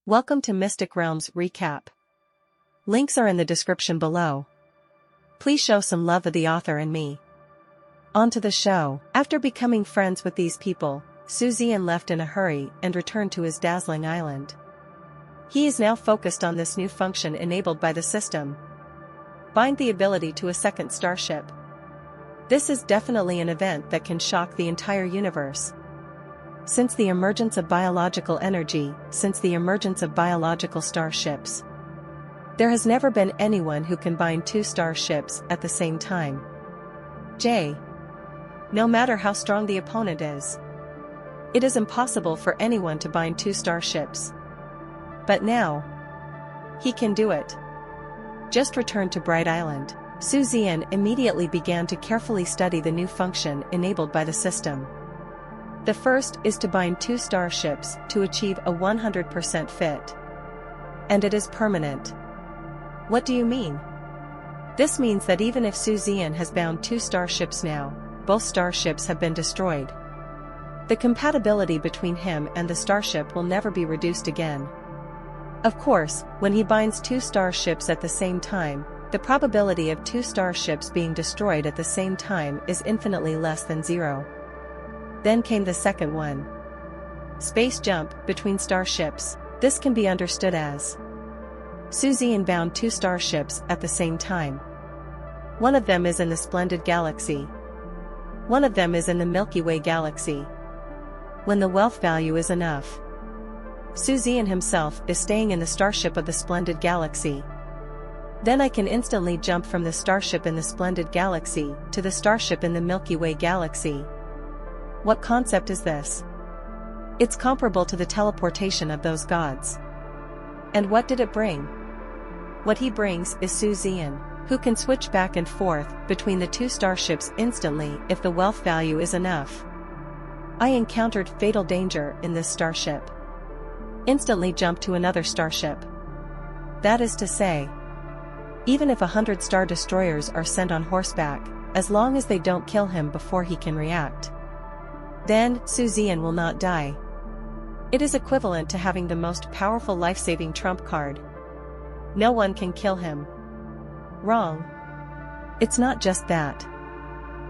Welcome to Mystic Realms Recap. Links are in the description below. Please show some love of the author and me. On to the show. After becoming friends with these people, Zian left in a hurry and returned to his dazzling island. He is now focused on this new function enabled by the system. Bind the ability to a second starship. This is definitely an event that can shock the entire universe. Since the emergence of biological energy, since the emergence of biological starships, there has never been anyone who can bind two starships at the same time. No matter how strong the opponent is, it is impossible for anyone to bind two starships. But now, he can do it. Just returned to Bright Island, Zian immediately began to carefully study the new function enabled by the system. The first is to bind two starships to achieve a 100% fit. And it is permanent. What do you mean? This means that even if Zian has bound two starships now, both starships have been destroyed. The compatibility between him and the starship will never be reduced again. Of course, when he binds two starships at the same time, the probability of two starships being destroyed at the same time is infinitely less than 0. Then came the second one. Space jump between starships. This can be understood as Zian bound two starships at the same time. One of them is in the splendid galaxy. One of them is in the Milky Way galaxy. When the wealth value is enough, Zian himself is staying in the starship of the splendid galaxy. Then I can instantly jump from the starship in the splendid galaxy to the starship in the Milky Way galaxy. What concept is this? It's comparable to the teleportation of those gods. And what did it bring? What he brings is Zian, who can switch back and forth between the two starships instantly if the wealth value is enough. I encountered fatal danger in this starship. Instantly jump to another starship. That is to say, even if 100 star destroyers are sent on horseback, as long as they don't kill him before he can react, then Zian will not die. It is equivalent to having the most powerful life-saving trump card. No one can kill him. Wrong. It's not just that.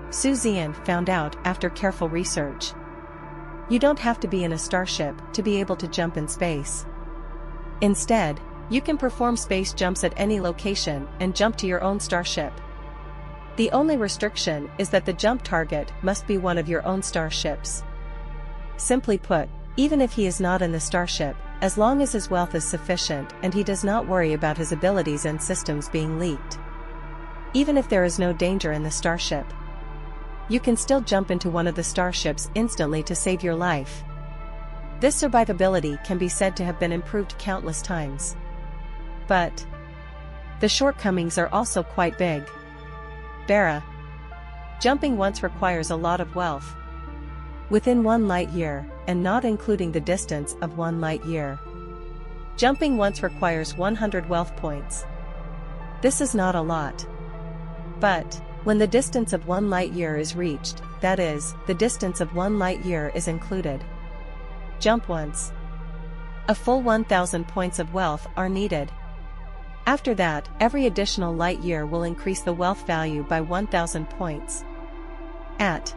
Zian found out after careful research. You don't have to be in a starship to be able to jump in space. Instead, you can perform space jumps at any location and jump to your own starship. The only restriction is that the jump target must be one of your own starships. Simply put, even if he is not in the starship, as long as his wealth is sufficient and he does not worry about his abilities and systems being leaked, even if there is no danger in the starship, you can still jump into one of the starships instantly to save your life. This survivability can be said to have been improved countless times. But the shortcomings are also quite big. Jumping once requires a lot of wealth. Within 1 light year, and not including the distance of 1 light year. Jumping once requires 100 wealth points. This is not a lot. But when the distance of 1 light year is reached, that is, the distance of 1 light year is included. Jump once. A full 1,000 points of wealth are needed. After that, every additional light year will increase the wealth value by 1,000 points. It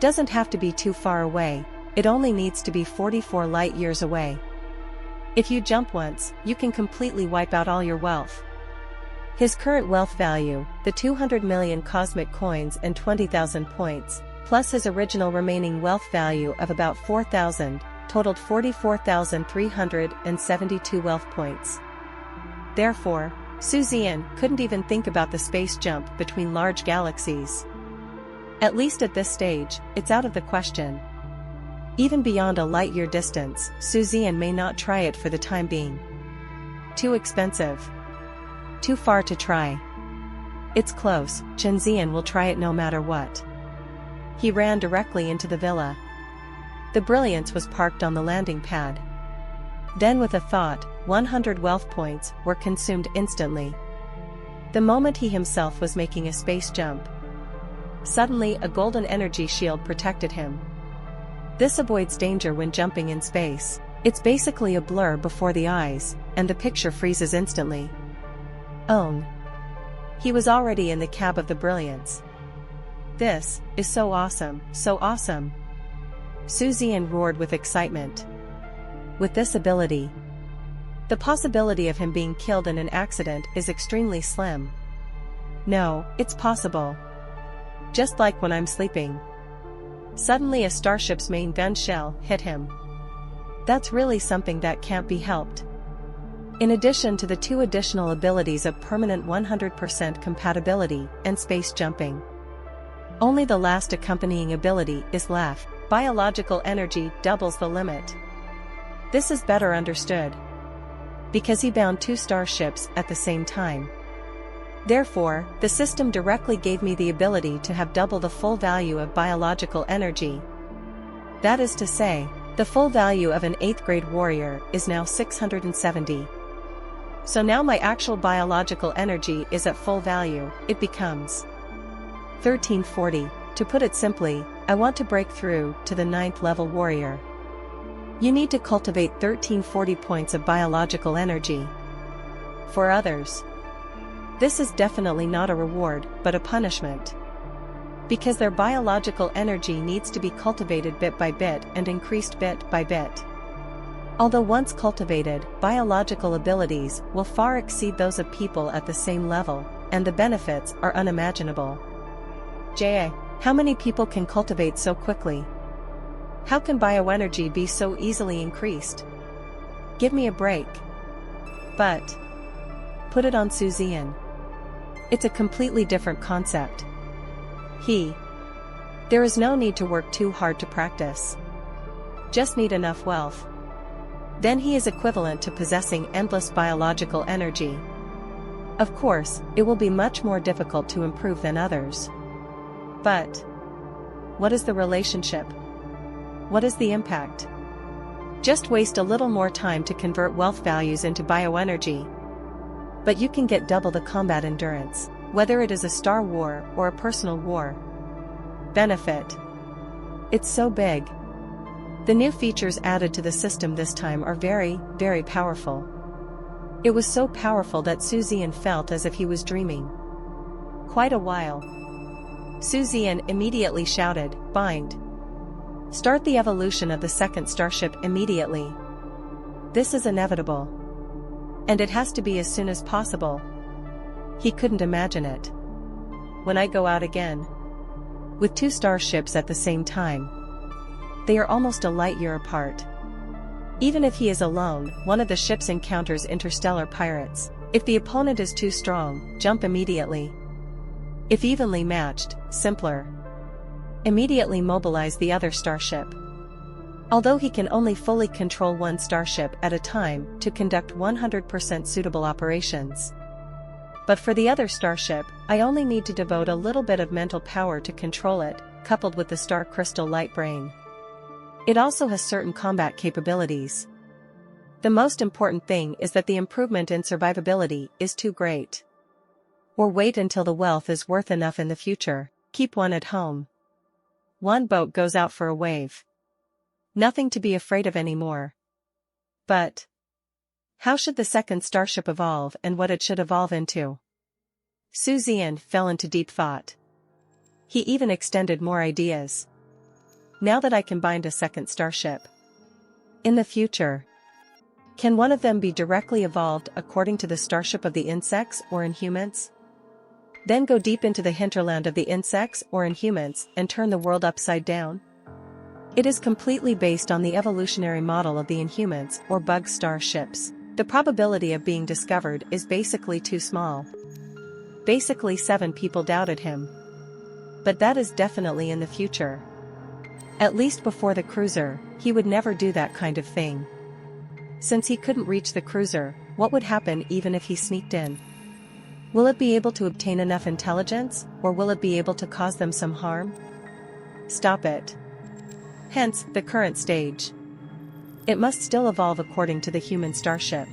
doesn't have to be too far away, it only needs to be 44 light years away. If you jump once, you can completely wipe out all your wealth. His current wealth value, the 200 million cosmic coins and 20,000 points, plus his original remaining wealth value of about 4,000, totaled 44,372 wealth points. Therefore, Zian couldn't even think about the space jump between large galaxies. At least at this stage, it's out of the question. Even beyond a light-year distance, Zian may not try it for the time being. Too expensive. Too far to try. It's close, Zian will try it no matter what. He ran directly into the villa. The Brilliance was parked on the landing pad. Then with a thought, 100 wealth points were consumed instantly. The moment he himself was making a space jump, suddenly a golden energy shield protected him. This avoids danger when jumping in space. It's basically a blur before the eyes, and the picture freezes instantly. Own. He was already in the cab of the brilliance. This is so awesome, so awesome. Zian roared with excitement. With this ability, the possibility of him being killed in an accident is extremely slim. No, it's possible. Just like when I'm sleeping. Suddenly a starship's main gun shell hit him. That's really something that can't be helped. In addition to the 2 additional abilities of permanent 100% compatibility and space jumping. Only the last accompanying ability is left. Biological energy doubles the limit. This is better understood. Because he bound 2 starships at the same time. Therefore, the system directly gave me the ability to have double the full value of biological energy. That is to say, the full value of an 8th grade warrior is now 670. So now my actual biological energy is at full value, it becomes 1340. To put it simply, I want to break through to the 9th level warrior. You need to cultivate 1340 points of biological energy. For others, this is definitely not a reward, but a punishment. Because their biological energy needs to be cultivated bit by bit and increased bit by bit. Although once cultivated, biological abilities will far exceed those of people at the same level, and the benefits are unimaginable. How many people can cultivate so quickly? How can bioenergy be so easily increased? Give me a break. But put it on Zian. It's a completely different concept. There is no need to work too hard to practice. Just need enough wealth. Then he is equivalent to possessing endless biological energy. Of course, it will be much more difficult to improve than others. But what is the relationship? What is the impact? Just waste a little more time to convert wealth values into bioenergy. But you can get double the combat endurance, whether it is a star war or a personal war. Benefit. It's so big. The new features added to the system this time are very, very powerful. It was so powerful that Zian felt as if he was dreaming. Quite a while. Zian immediately shouted, "Bind! Start the evolution of the 2nd starship immediately. This is inevitable. And it has to be as soon as possible." He couldn't imagine it. When I go out again. With 2 starships at the same time. They are almost a light year apart. Even if he is alone, one of the ships encounters interstellar pirates. If the opponent is too strong, jump immediately. If evenly matched, simpler. Immediately mobilize the other starship. Although he can only fully control 1 starship at a time to conduct 100% suitable operations. But for the other starship, I only need to devote a little bit of mental power to control it, coupled with the star crystal light brain. It also has certain combat capabilities. The most important thing is that the improvement in survivability is too great. Or wait until the wealth is worth enough in the future, keep 1 at home. 1 boat goes out for a wave. Nothing to be afraid of anymore. But how should the 2nd starship evolve and what it should evolve into? Zian fell into deep thought. He even extended more ideas. Now that I can bind a 2nd starship. In the future, can one of them be directly evolved according to the starship of the insects or inhumans? Then go deep into the hinterland of the insects or inhumans and turn the world upside down? It is completely based on the evolutionary model of the inhumans or bug starships. The probability of being discovered is basically too small. Basically 7 people doubted him. But that is definitely in the future. At least before the cruiser, he would never do that kind of thing. Since he couldn't reach the cruiser, what would happen even if he sneaked in? Will it be able to obtain enough intelligence, or will it be able to cause them some harm? Stop it. Hence, the current stage. It must still evolve according to the human starship.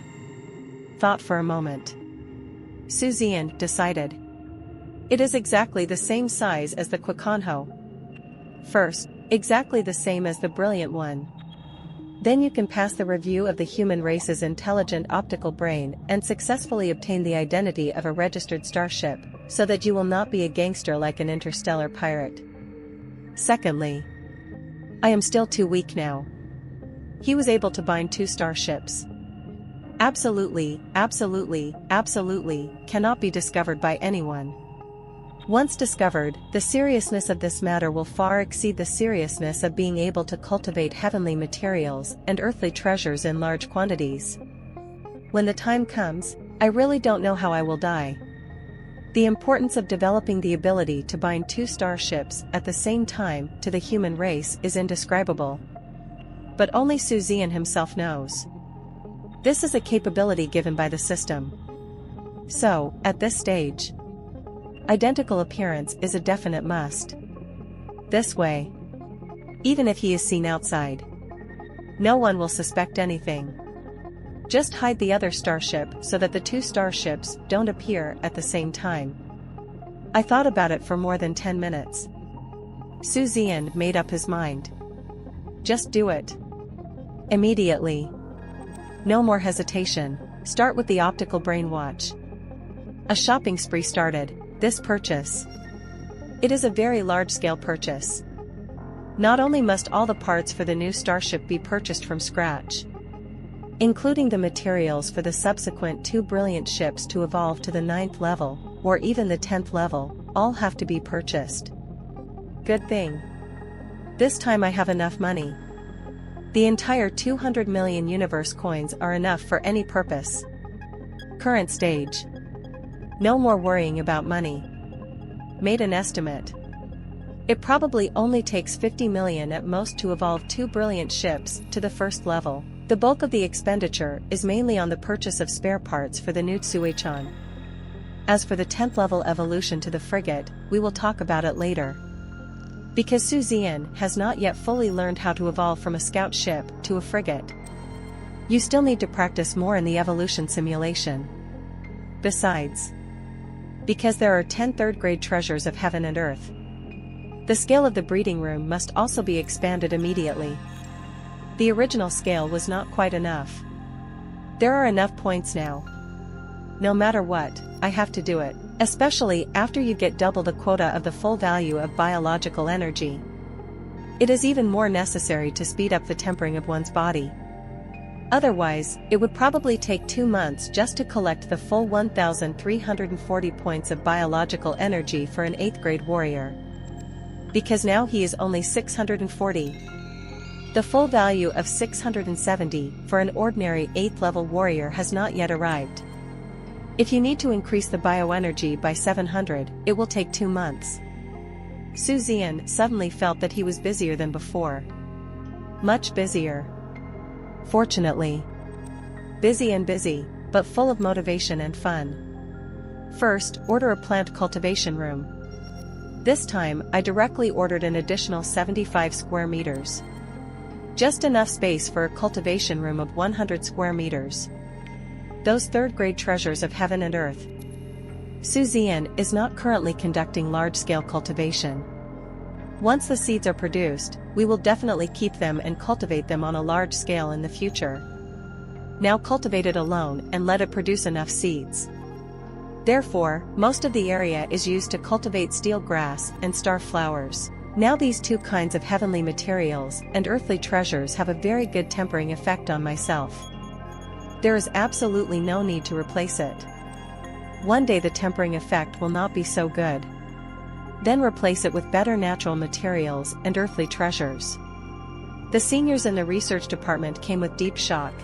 Thought for a moment. Zian decided. It is exactly the same size as the Kwakanho. First, exactly the same as the brilliant one. Then you can pass the review of the human race's intelligent optical brain and successfully obtain the identity of a registered starship, so that you will not be a gangster like an interstellar pirate. Secondly, I am still too weak now. He was able to bind 2 starships. Absolutely, absolutely, absolutely, cannot be discovered by anyone. Once discovered, the seriousness of this matter will far exceed the seriousness of being able to cultivate heavenly materials and earthly treasures in large quantities. When the time comes, I really don't know how I will die. The importance of developing the ability to bind 2 starships at the same time to the human race is indescribable. But only Zian himself knows. This is a capability given by the system. So, at this stage, identical appearance is a definite must. This way, even if he is seen outside, no one will suspect anything. Just hide the other starship so that the 2 starships don't appear at the same time. I thought about it for more than 10 minutes. Zian made up his mind. Just do it. Immediately. No more hesitation, start with the optical brain watch. A shopping spree started. This purchase. It is a very large-scale purchase. Not only must all the parts for the new starship be purchased from scratch, including the materials for the subsequent 2 brilliant ships to evolve to the 9th level, or even the 10th level, all have to be purchased. Good thing. This time I have enough money. The entire 200 million universe coins are enough for any purpose. Current stage. No more worrying about money. Made an estimate. It probably only takes 50 million at most to evolve 2 brilliant ships to the 1st level. The bulk of the expenditure is mainly on the purchase of spare parts for the new Tsuechan. As for the 10th level evolution to the frigate, we will talk about it later. Because Zian has not yet fully learned how to evolve from a scout ship to a frigate. You still need to practice more in the evolution simulation. Besides, because there are 10 third-grade treasures of heaven and earth, the scale of the breeding room must also be expanded immediately. The original scale was not quite enough. There are enough points now. No matter what, I have to do it, especially after you get double the quota of the full value of biological energy. It is even more necessary to speed up the tempering of one's body. Otherwise, it would probably take 2 months just to collect the full 1,340 points of biological energy for an 8th grade warrior. Because now he is only 640. The full value of 670 for an ordinary 8th level warrior has not yet arrived. If you need to increase the bioenergy by 700, it will take 2 months. Zian suddenly felt that he was busier than before. Much busier. Fortunately. Busy and busy, but full of motivation and fun. First, order a plant cultivation room. This time, I directly ordered an additional 75 square meters. Just enough space for a cultivation room of 100 square meters. Those third-grade treasures of heaven and earth. Zian is not currently conducting large-scale cultivation. Once the seeds are produced, we will definitely keep them and cultivate them on a large scale in the future. Now cultivate it alone and let it produce enough seeds. Therefore, most of the area is used to cultivate steel grass and star flowers. Now these 2 kinds of heavenly materials and earthly treasures have a very good tempering effect on myself. There is absolutely no need to replace it. One day the tempering effect will not be so good. Then replace it with better natural materials and earthly treasures. The seniors in the research department came with deep shock.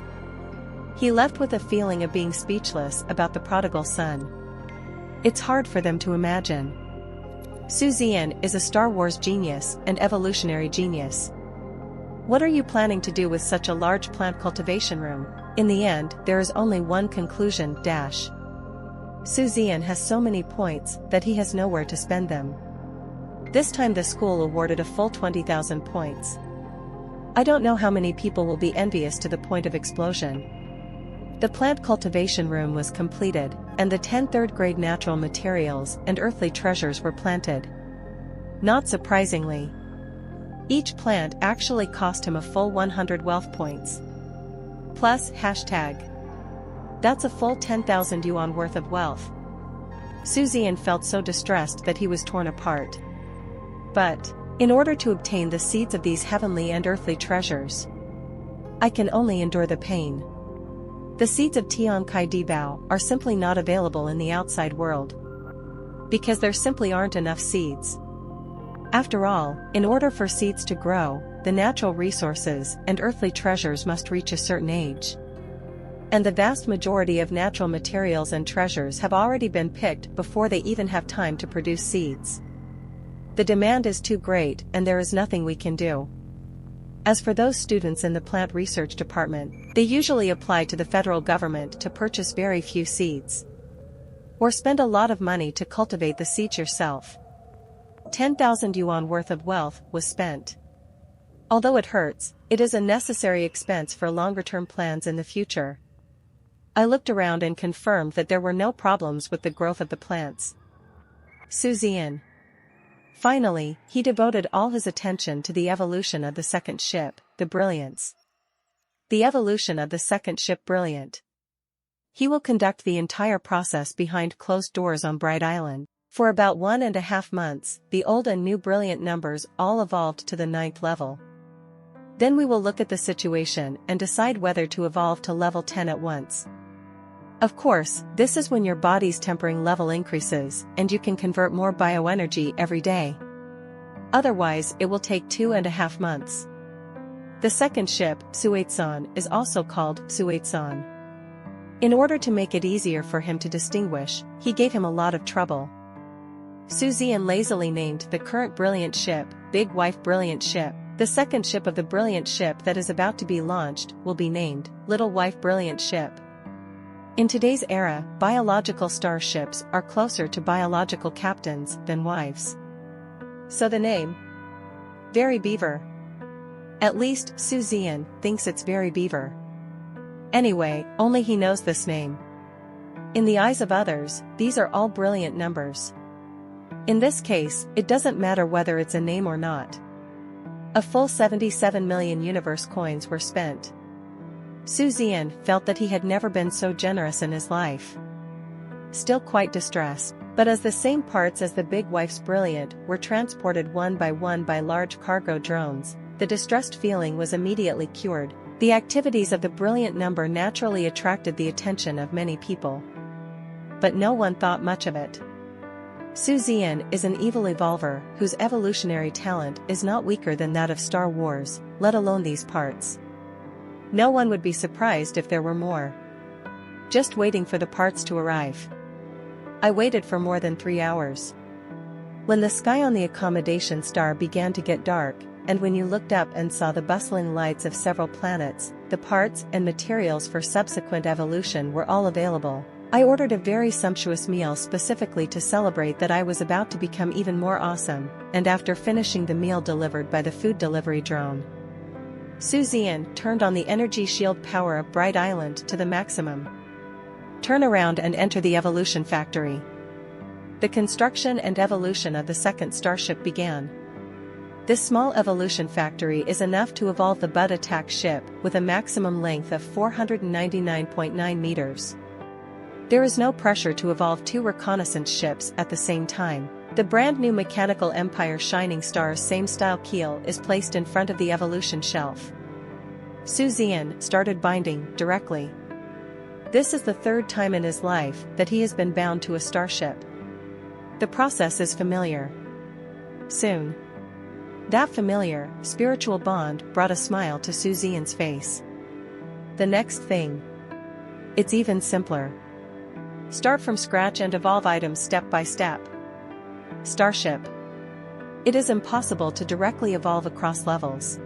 He left with a feeling of being speechless about the prodigal son. It's hard for them to imagine. Zian is a Star Wars genius and evolutionary genius. What are you planning to do with such a large plant cultivation room? In the end, there is only one conclusion, Zian has so many points that he has nowhere to spend them. This time the school awarded a full 20,000 points. I don't know how many people will be envious to the point of explosion. The plant cultivation room was completed, and the 10 third-grade natural materials and earthly treasures were planted. Not surprisingly, Each plant actually cost him a full 100 wealth points. Plus, that's a full 10,000 yuan worth of wealth. Zian felt so distressed that he was torn apart. But, in order to obtain the seeds of these heavenly and earthly treasures, I can only endure the pain. The seeds of Tian Kai Dibao are simply not available in the outside world, because there simply aren't enough seeds. After all, in order for seeds to grow, the natural resources and earthly treasures must reach a certain age. And the vast majority of natural materials and treasures have already been picked before they even have time to produce seeds. The demand is too great and there is nothing we can do. As for those students in the plant research department, they usually apply to the federal government to purchase very few seeds, or spend a lot of money to cultivate the seeds yourself. 10,000 yuan worth of wealth was spent. Although it hurts, it is a necessary expense for longer-term plans in the future. I looked around and confirmed that there were no problems with the growth of the plants. Zian. Finally, he devoted all his attention to the evolution of the second ship, the Brilliance. The evolution of the second ship Brilliant. He will conduct the entire process behind closed doors on Bright Island. For about 1.5 months, the old and new Brilliant numbers all evolved to the 9th level. Then we will look at the situation and decide whether to evolve to level 10 at once. Of course, this is when your body's tempering level increases and you can convert more bioenergy every day. Otherwise, it will take 2.5 months. The second ship, Suetsan, is also called Suetsan. In order to make it easier for him to distinguish, he gave him a lot of trouble. Zian lazily named the current Brilliant ship, Big Wife Brilliant ship. The second ship of the Brilliant ship that is about to be launched will be named Little Wife Brilliant ship. In today's era, biological starships are closer to biological captains than wives. So the name? Very Beaver. At least, Zian thinks it's Very Beaver. Anyway, only he knows this name. In the eyes of others, these are all brilliant numbers. In this case, it doesn't matter whether it's a name or not. A full 77 million universe coins were spent. Zian felt that he had never been so generous in his life. Still quite distressed, but as the same parts as the Big Wife's Brilliant were transported one by large cargo drones, the distressed feeling was immediately cured. The activities of the Brilliant number naturally attracted the attention of many people. But no one thought much of it. Zian is an evil evolver whose evolutionary talent is not weaker than that of Star Wars, let alone these parts. No one would be surprised if there were more. Just waiting for the parts to arrive. I waited for more than 3 hours. When the sky on the accommodation star began to get dark, and when you looked up and saw the bustling lights of several planets, the parts and materials for subsequent evolution were all available. I ordered a very sumptuous meal specifically to celebrate that I was about to become even more awesome, and after finishing the meal delivered by the food delivery drone, Zian turned on the energy shield power of Bright Island to the maximum. Turn around and enter the evolution factory. The construction and evolution of the second starship began. This small evolution factory is enough to evolve the Bud attack ship with a maximum length of 499.9 meters. There is no pressure to evolve 2 reconnaissance ships at the same time. The brand new Mechanical Empire Shining Star's same style keel is placed in front of the evolution shelf. Zian started binding directly. This is the 3rd time in his life that he has been bound to a starship. The process is familiar. Soon, that familiar, spiritual bond brought a smile to Zian's face. The next thing. It's even simpler. Start from scratch and evolve items step by step. Starship. It is impossible to directly evolve across levels.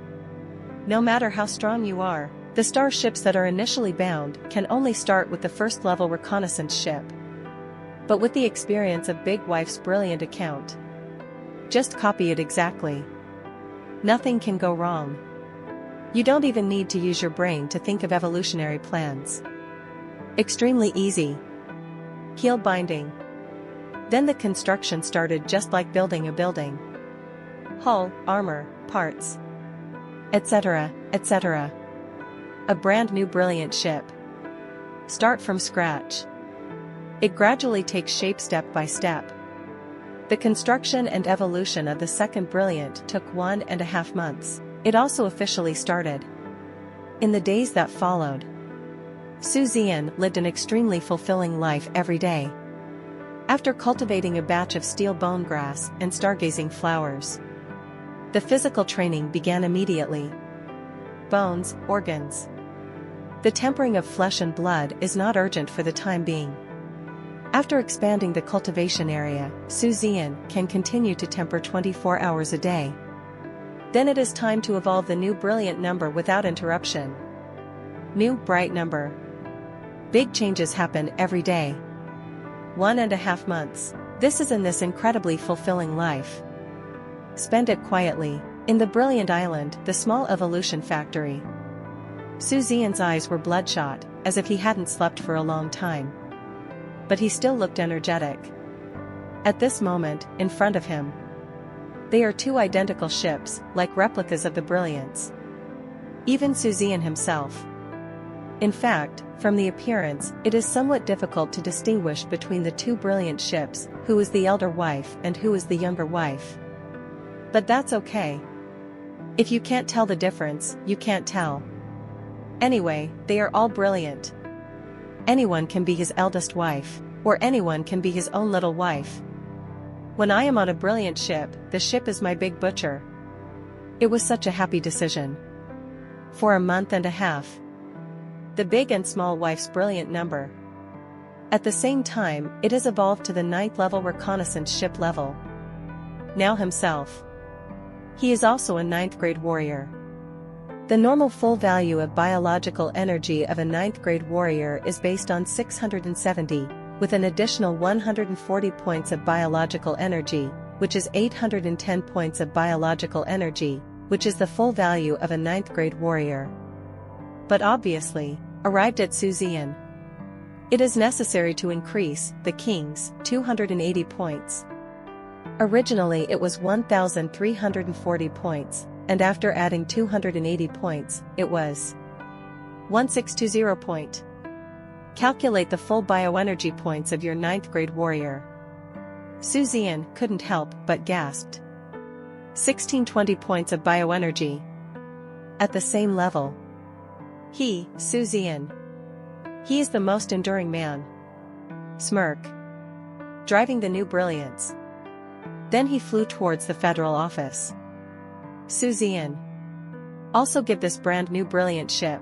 No matter how strong you are, the starships that are initially bound can only start with the first level reconnaissance ship. But with the experience of Big Wife's Brilliant account, just copy it exactly. Nothing can go wrong. You don't even need to use your brain to think of evolutionary plans. Extremely easy. Keel binding. Then the construction started just like building a building. hull, armor, parts, etc., etc. A brand new brilliant ship. Start from scratch. It gradually takes shape step by step. The construction and evolution of the second brilliant took 1.5 months. It also officially started. In the days that followed, Zian lived an extremely fulfilling life every day. After cultivating a batch of steel bone grass and stargazing flowers, the physical training began immediately. Bones, organs. The tempering of flesh and blood is not urgent for the time being. After expanding the cultivation area, Zian can continue to temper 24 hours a day. Then it is time to evolve the new brilliant number without interruption. New bright number. Big changes happen every day. 1.5 months. This is in this incredibly fulfilling life. Spend it quietly, in the brilliant island, the small evolution factory. Zian's eyes were bloodshot, as if he hadn't slept for a long time. But he still looked energetic. At this moment, in front of him, they are two identical ships, like replicas of the brilliants. Even Zian himself. In fact, from the appearance, it is somewhat difficult to distinguish between the two brilliant ships, who is the elder wife and who is the younger wife. But that's okay. If you can't tell the difference, you can't tell. Anyway, they are all brilliant. Anyone can be his eldest wife, or anyone can be his own little wife. When I am on a brilliant ship, the ship is my big butcher. It was such a happy decision. For 1.5 months. The big and small wife's brilliant number. At the same time, it has evolved to the 9th level reconnaissance ship level. Now himself. He is also a 9th grade warrior. The normal full value of biological energy of a 9th grade warrior is based on 670, with an additional 140 points of biological energy, which is 810 points of biological energy, which is the full value of a 9th grade warrior. But obviously, arrived at Zian, it is necessary to increase the king's 280 points. Originally it was 1,340 points, and after adding 280 points, it was 1620 point. Calculate the full bioenergy points of your 9th grade warrior. Zian couldn't help but gasped. 1620 points of bioenergy. At the same level. Zian. He is the most enduring man. Smirk. Driving the new brilliance. Then he flew towards the federal office. Zian. Also give this brand new brilliant ship.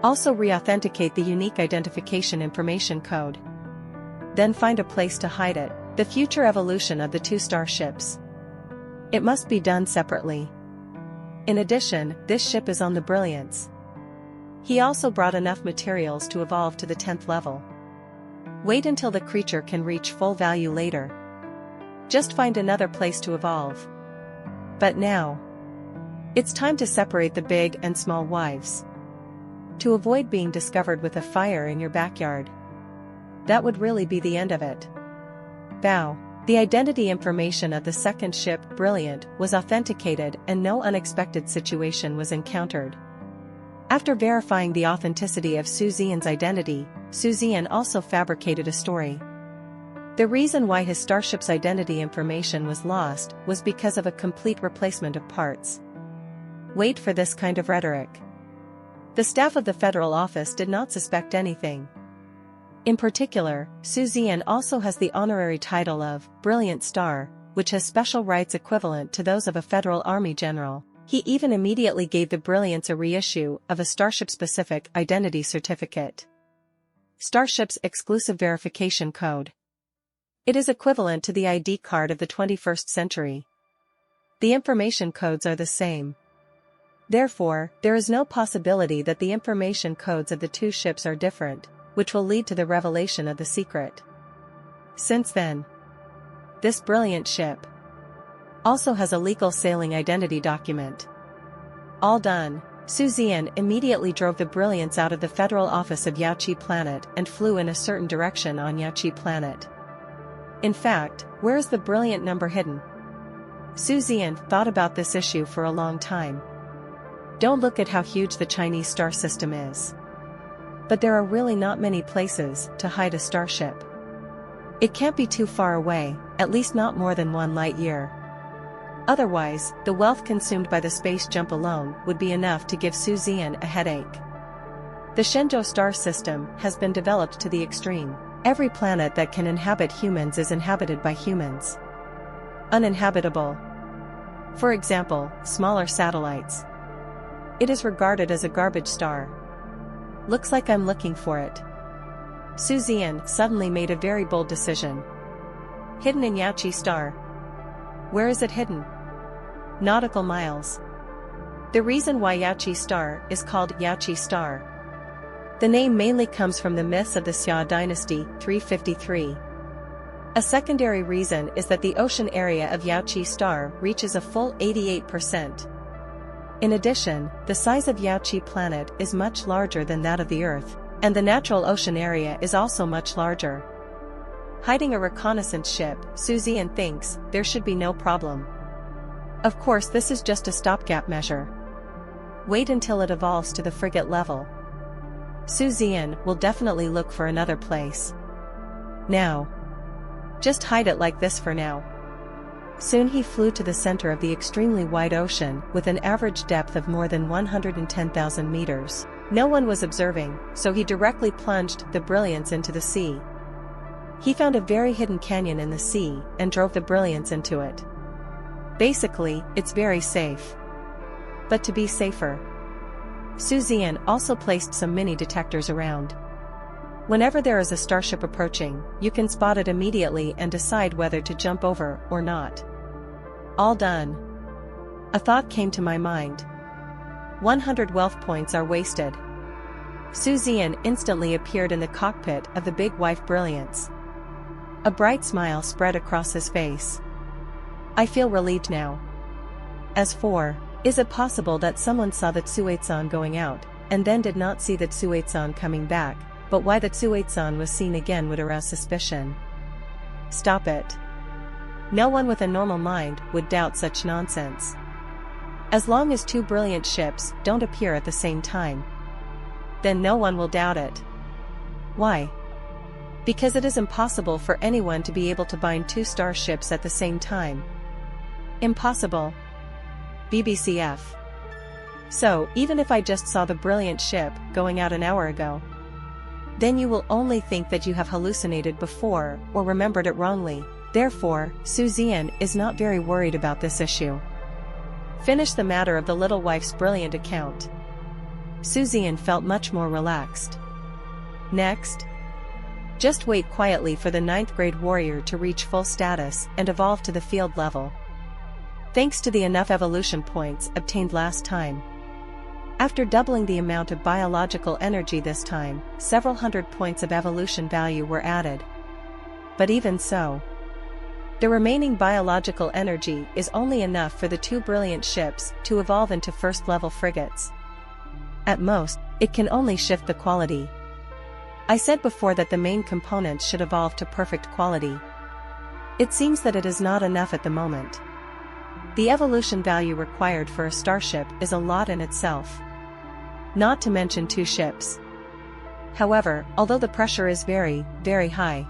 Also re-authenticate the unique identification information code. Then find a place to hide it, the future evolution of the two starships. It must be done separately. In addition, this ship is on the brilliance. He also brought enough materials to evolve to the 10th level. Wait until the creature can reach full value later. Just find another place to evolve. But now, it's time to separate the big and small wives. To avoid being discovered with a fire in your backyard. That would really be the end of it. Bow. The identity information of the second ship, Brilliant, was authenticated and no unexpected situation was encountered. After verifying the authenticity of Zian's identity, Zian also fabricated a story. The reason why his starship's identity information was lost was because of a complete replacement of parts. Wait for this kind of rhetoric. The staff of the federal office did not suspect anything. In particular, Zian also has the honorary title of Brilliant Star, which has special rights equivalent to those of a federal army general. He even immediately gave the Brilliants a reissue of a Starship-specific identity certificate. Starship's exclusive verification code. It is equivalent to the ID card of the 21st century. The information codes are the same. Therefore, there is no possibility that the information codes of the two ships are different, which will lead to the revelation of the secret. Since then, this brilliant ship also has a legal sailing identity document. All done, Zian immediately drove the Brilliance out of the federal office of Yachi Planet and flew in a certain direction on Yachi Planet. In fact, where is the brilliant number hidden? Zian thought about this issue for a long time. Don't look at how huge the Chinese star system is. But there are really not many places to hide a starship. It can't be too far away, at least not more than 1 light year. Otherwise, the wealth consumed by the space jump alone would be enough to give Zian a headache. The Shenzhou star system has been developed to the extreme. Every planet that can inhabit humans is inhabited by humans. Uninhabitable. For example, smaller satellites. It is regarded as a garbage star. Looks like I'm looking for it. Zian suddenly made a very bold decision. Hidden in Yachi star. Where is it hidden? Nautical miles. The reason why Yachi star is called Yachi star. The name mainly comes from the myths of the Xia dynasty, 353. A secondary reason is that the ocean area of Yachi star reaches a full 88%. In addition, the size of Yachi planet is much larger than that of the Earth, and the natural ocean area is also much larger. Hiding a reconnaissance ship, Zian thinks, there should be no problem. Of course, this is just a stopgap measure. Wait until it evolves to the frigate level. Zian will definitely look for another place. Now. Just hide it like this for now. Soon he flew to the center of the extremely wide ocean with an average depth of more than 110,000 meters. No one was observing, so he directly plunged the brilliance into the sea. He found a very hidden canyon in the sea and drove the brilliance into it. Basically, it's very safe. But to be safer, Zian also placed some mini detectors around. Whenever there is a starship approaching, you can spot it immediately and decide whether to jump over or not. All done. A thought came to my mind. 100 wealth points are wasted. Zian instantly appeared in the cockpit of the big wife Brilliance. A bright smile spread across his face. I feel relieved now. As for, is it possible that someone saw the Tsuetsan going out, and then did not see the Tsuetsan coming back, but why the Tsuetsan was seen again would arouse suspicion? Stop it. No one with a normal mind would doubt such nonsense. As long as 2 brilliant ships don't appear at the same time, then no one will doubt it. Why? Because it is impossible for anyone to be able to bind 2 starships at the same time. Impossible. BBCF. So, even if I just saw the brilliant ship going out an hour ago, then you will only think that you have hallucinated before or remembered it wrongly. Therefore, Zian is not very worried about this issue. Finish the matter of the little wife's brilliant account. Zian felt much more relaxed. Next, just wait quietly for the 9th grade warrior to reach full status and evolve to the field level. Thanks to the enough evolution points obtained last time. After doubling the amount of biological energy this time, several hundred points of evolution value were added. But even so, the remaining biological energy is only enough for the 2 brilliant ships to evolve into first-level frigates. At most, it can only shift the quality. I said before that the main components should evolve to perfect quality. It seems that it is not enough at the moment. The evolution value required for a starship is a lot in itself. Not to mention 2 ships. However, although the pressure is very, very high,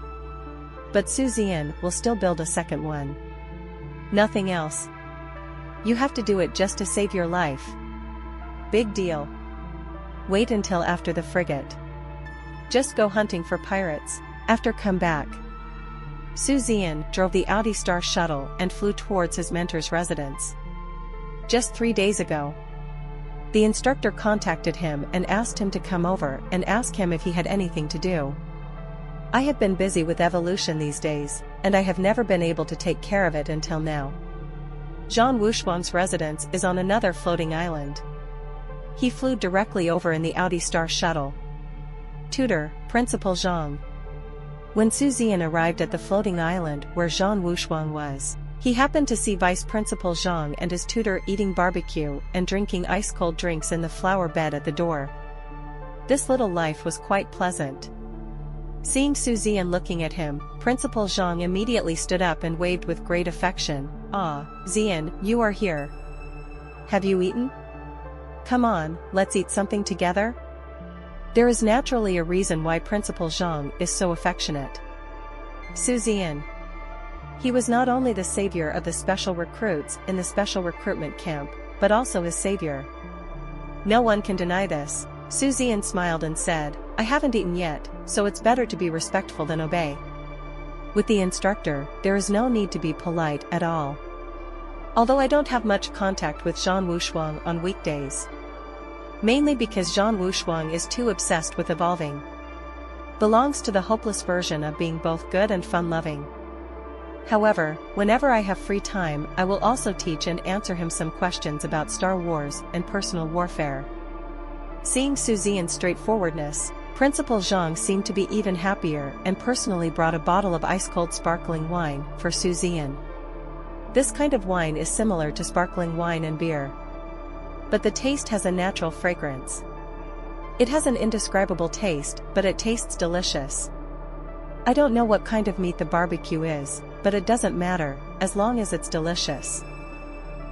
but Zian will still build a second one. Nothing else. You have to do it just to save your life. Big deal. Wait until after the frigate. Just go hunting for pirates. After come back. Zian drove the Audi Star shuttle and flew towards his mentor's residence. Just 3 days ago, the instructor contacted him and asked him to come over and ask him if he had anything to do. I have been busy with evolution these days, and I have never been able to take care of it until now. Zhang Wushuang's residence is on another floating island. He flew directly over in the Audi Star shuttle. Tutor, Principal Zhang. When Zian arrived at the floating island where Zhang Wushuang was, he happened to see Vice Principal Zhang and his tutor eating barbecue and drinking ice-cold drinks in the flower bed at the door. This little life was quite pleasant. Seeing Su Zian looking at him, Principal Zhang immediately stood up and waved with great affection. "Ah, Zian, you are here. Have you eaten? Come on, let's eat something together." There is naturally a reason why Principal Zhang is so affectionate. Su Zian. He was not only the savior of the special recruits in the special recruitment camp, but also his savior. No one can deny this. Su Zian smiled and said, "I haven't eaten yet, so it's better to be respectful than obey." With the instructor, there is no need to be polite at all. Although I don't have much contact with Zhan Wushuang on weekdays. Mainly because Zhan Wushuang is too obsessed with evolving. Belongs to the hopeless version of being both good and fun-loving. However, whenever I have free time, I will also teach and answer him some questions about Star Wars and personal warfare. Seeing Su Zian's straightforwardness, Principal Zhang seemed to be even happier and personally brought a bottle of ice-cold sparkling wine for Su Zian. This kind of wine is similar to sparkling wine and beer. But the taste has a natural fragrance. It has an indescribable taste, but it tastes delicious. I don't know what kind of meat the barbecue is, but it doesn't matter, as long as it's delicious.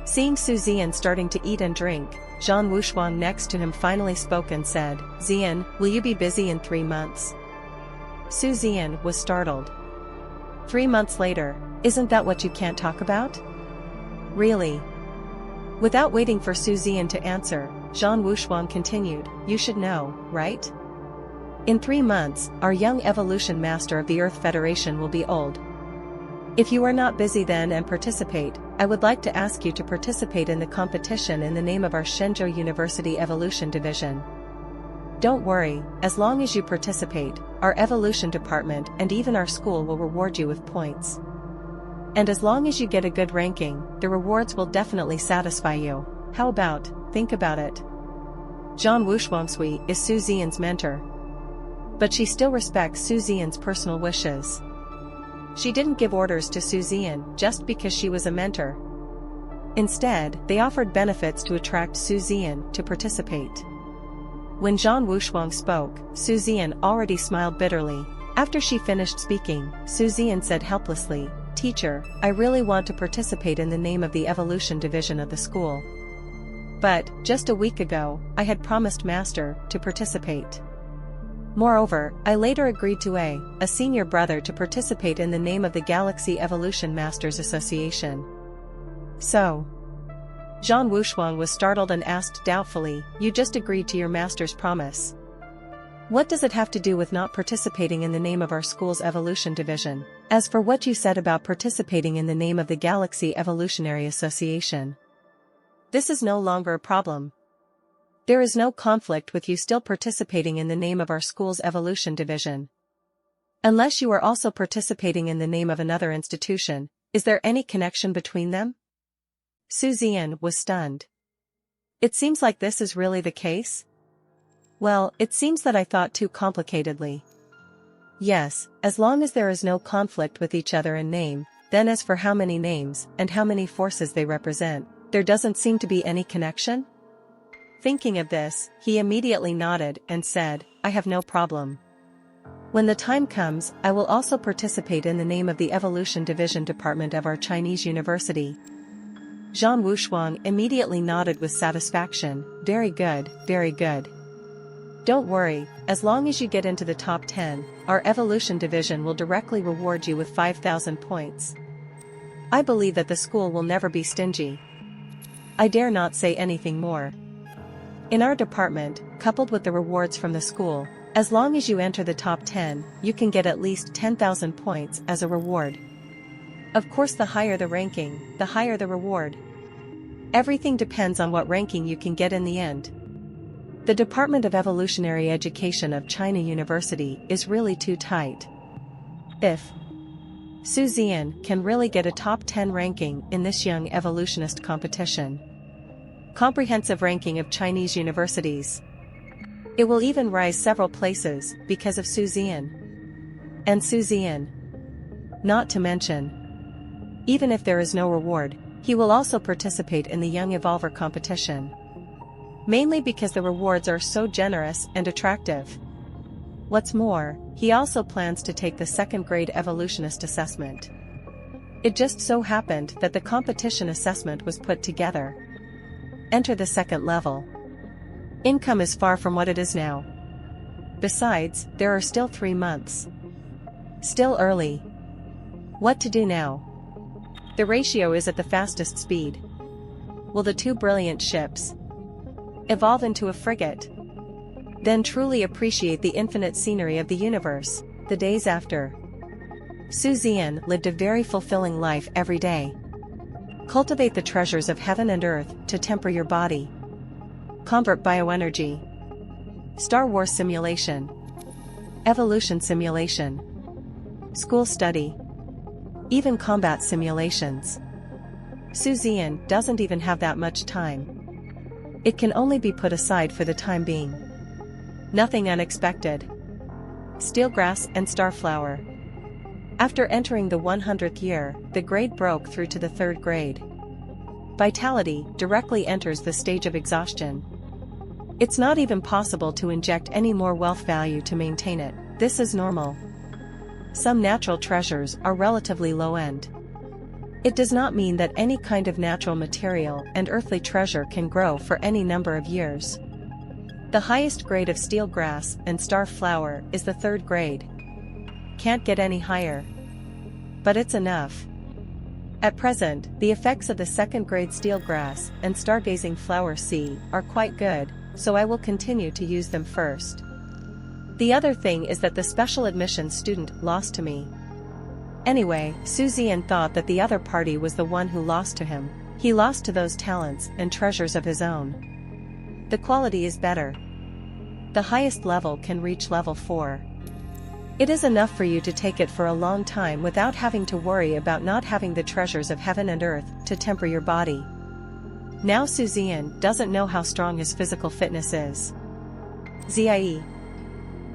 Seeing Su Zian starting to eat and drink, Zhan Wushuang next to him finally spoke and said, "Zian, will you be busy in 3 months?" Su Zian was startled. 3 months later, isn't that what you can't talk about? Really? Without waiting for Su Zian to answer, Zhan Wushuang continued, "You should know, right? In 3 months, our young evolution master of the Earth Federation will be old. If you are not busy then and participate, I would like to ask you to participate in the competition in the name of our Shenzhou University Evolution Division. Don't worry, as long as you participate, our evolution department and even our school will reward you with points. And as long as you get a good ranking, the rewards will definitely satisfy you. How about, think about it." Zhan Wushuangsui is Su Zian's mentor. But she still respects Su Zian's personal wishes. She didn't give orders to Su Zian just because she was a mentor. Instead, they offered benefits to attract Su Zian to participate. When Zhan Wushuang spoke, Su Zian already smiled bitterly. After she finished speaking, Su Zian said helplessly, "Teacher, I really want to participate in the name of the evolution division of the school. But, just a week ago, I had promised Master to participate. Moreover, I later agreed to a senior brother to participate in the name of the Galaxy Evolution Masters Association." So, Zhan Wushuang was startled and asked doubtfully, "You just agreed to your master's promise. What does it have to do with not participating in the name of our school's evolution division? As for what you said about participating in the name of the Galaxy Evolutionary Association, this is no longer a problem. There is no conflict with you still participating in the name of our school's evolution division. Unless you are also participating in the name of another institution, is there any connection between them?" Su Zian was stunned. "It seems like this is really the case?" "Well, it seems that I thought too complicatedly. Yes, as long as there is no conflict with each other in name, then as for how many names and how many forces they represent, there doesn't seem to be any connection?" Thinking of this, he immediately nodded and said, "I have no problem. When the time comes, I will also participate in the name of the Evolution Division Department of our Chinese University." Zhan Wushuang immediately nodded with satisfaction, "Very good, very good. Don't worry, as long as you get into the top 10, our Evolution Division will directly reward you with 5,000 points. I believe that the school will never be stingy. I dare not say anything more. In our department, coupled with the rewards from the school, as long as you enter the top 10, you can get at least 10,000 points as a reward. Of course, the higher the ranking, the higher the reward. Everything depends on what ranking you can get in the end. The Department of Evolutionary Education of China University is really too tight. If Su Zian can really get a top 10 ranking in this young evolutionist competition, comprehensive ranking of Chinese universities, it will even rise several places because of Su Zian. And Su Zian, not to mention, even if there is no reward, he will also participate in the Young Evolver competition. Mainly because the rewards are so generous and attractive. What's more, he also plans to take the second-grade evolutionist assessment. It just so happened that the competition assessment was put together. Enter the second level. Income is far from what it is now. Besides, there are still 3 months. Still early. What to do now? The ratio is at the fastest speed. Will the 2 brilliant ships evolve into a frigate? Then truly appreciate the infinite scenery of the universe. The days after, Zian lived a very fulfilling life every day. Cultivate the treasures of heaven and earth to temper your body. Convert bioenergy. Star Wars simulation. Evolution simulation. School study. Even combat simulations. Zian doesn't even have that much time. It can only be put aside for the time being. Nothing unexpected. Steelgrass and starflower. After entering the 100th year, the grade broke through to the 3rd grade. Vitality directly enters the stage of exhaustion. It's not even possible to inject any more wealth value to maintain it. This is normal. Some natural treasures are relatively low-end. It does not mean that any kind of natural material and earthly treasure can grow for any number of years. The highest grade of steelgrass and starflower is the 3rd grade. Can't get any higher. But it's enough. At present, the effects of the 2nd grade steelgrass and stargazing flower C are quite good, so I will continue to use them first. The other thing is that the special admissions student lost to me. Anyway, Zian thought that the other party was the one who lost to him. He lost to those talents and treasures of his own. The quality is better. The highest level can reach level 4. It is enough for you to take it for a long time without having to worry about not having the treasures of heaven and earth to temper your body. Now Zian doesn't know how strong his physical fitness is. Zie.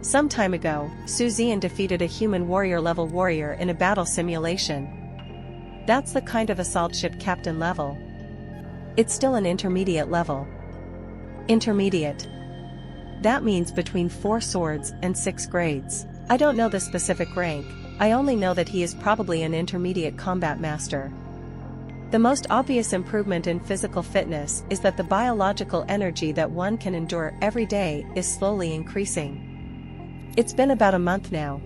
Some time ago, Zian defeated a human warrior-level warrior in a battle simulation. That's the kind of assault ship captain level. It's still an intermediate level. Intermediate. That means between 4 swords and 6 grades. I don't know the specific rank, I only know that he is probably an intermediate combat master. The most obvious improvement in physical fitness is that the biological energy that one can endure every day is slowly increasing. It's been about a month now.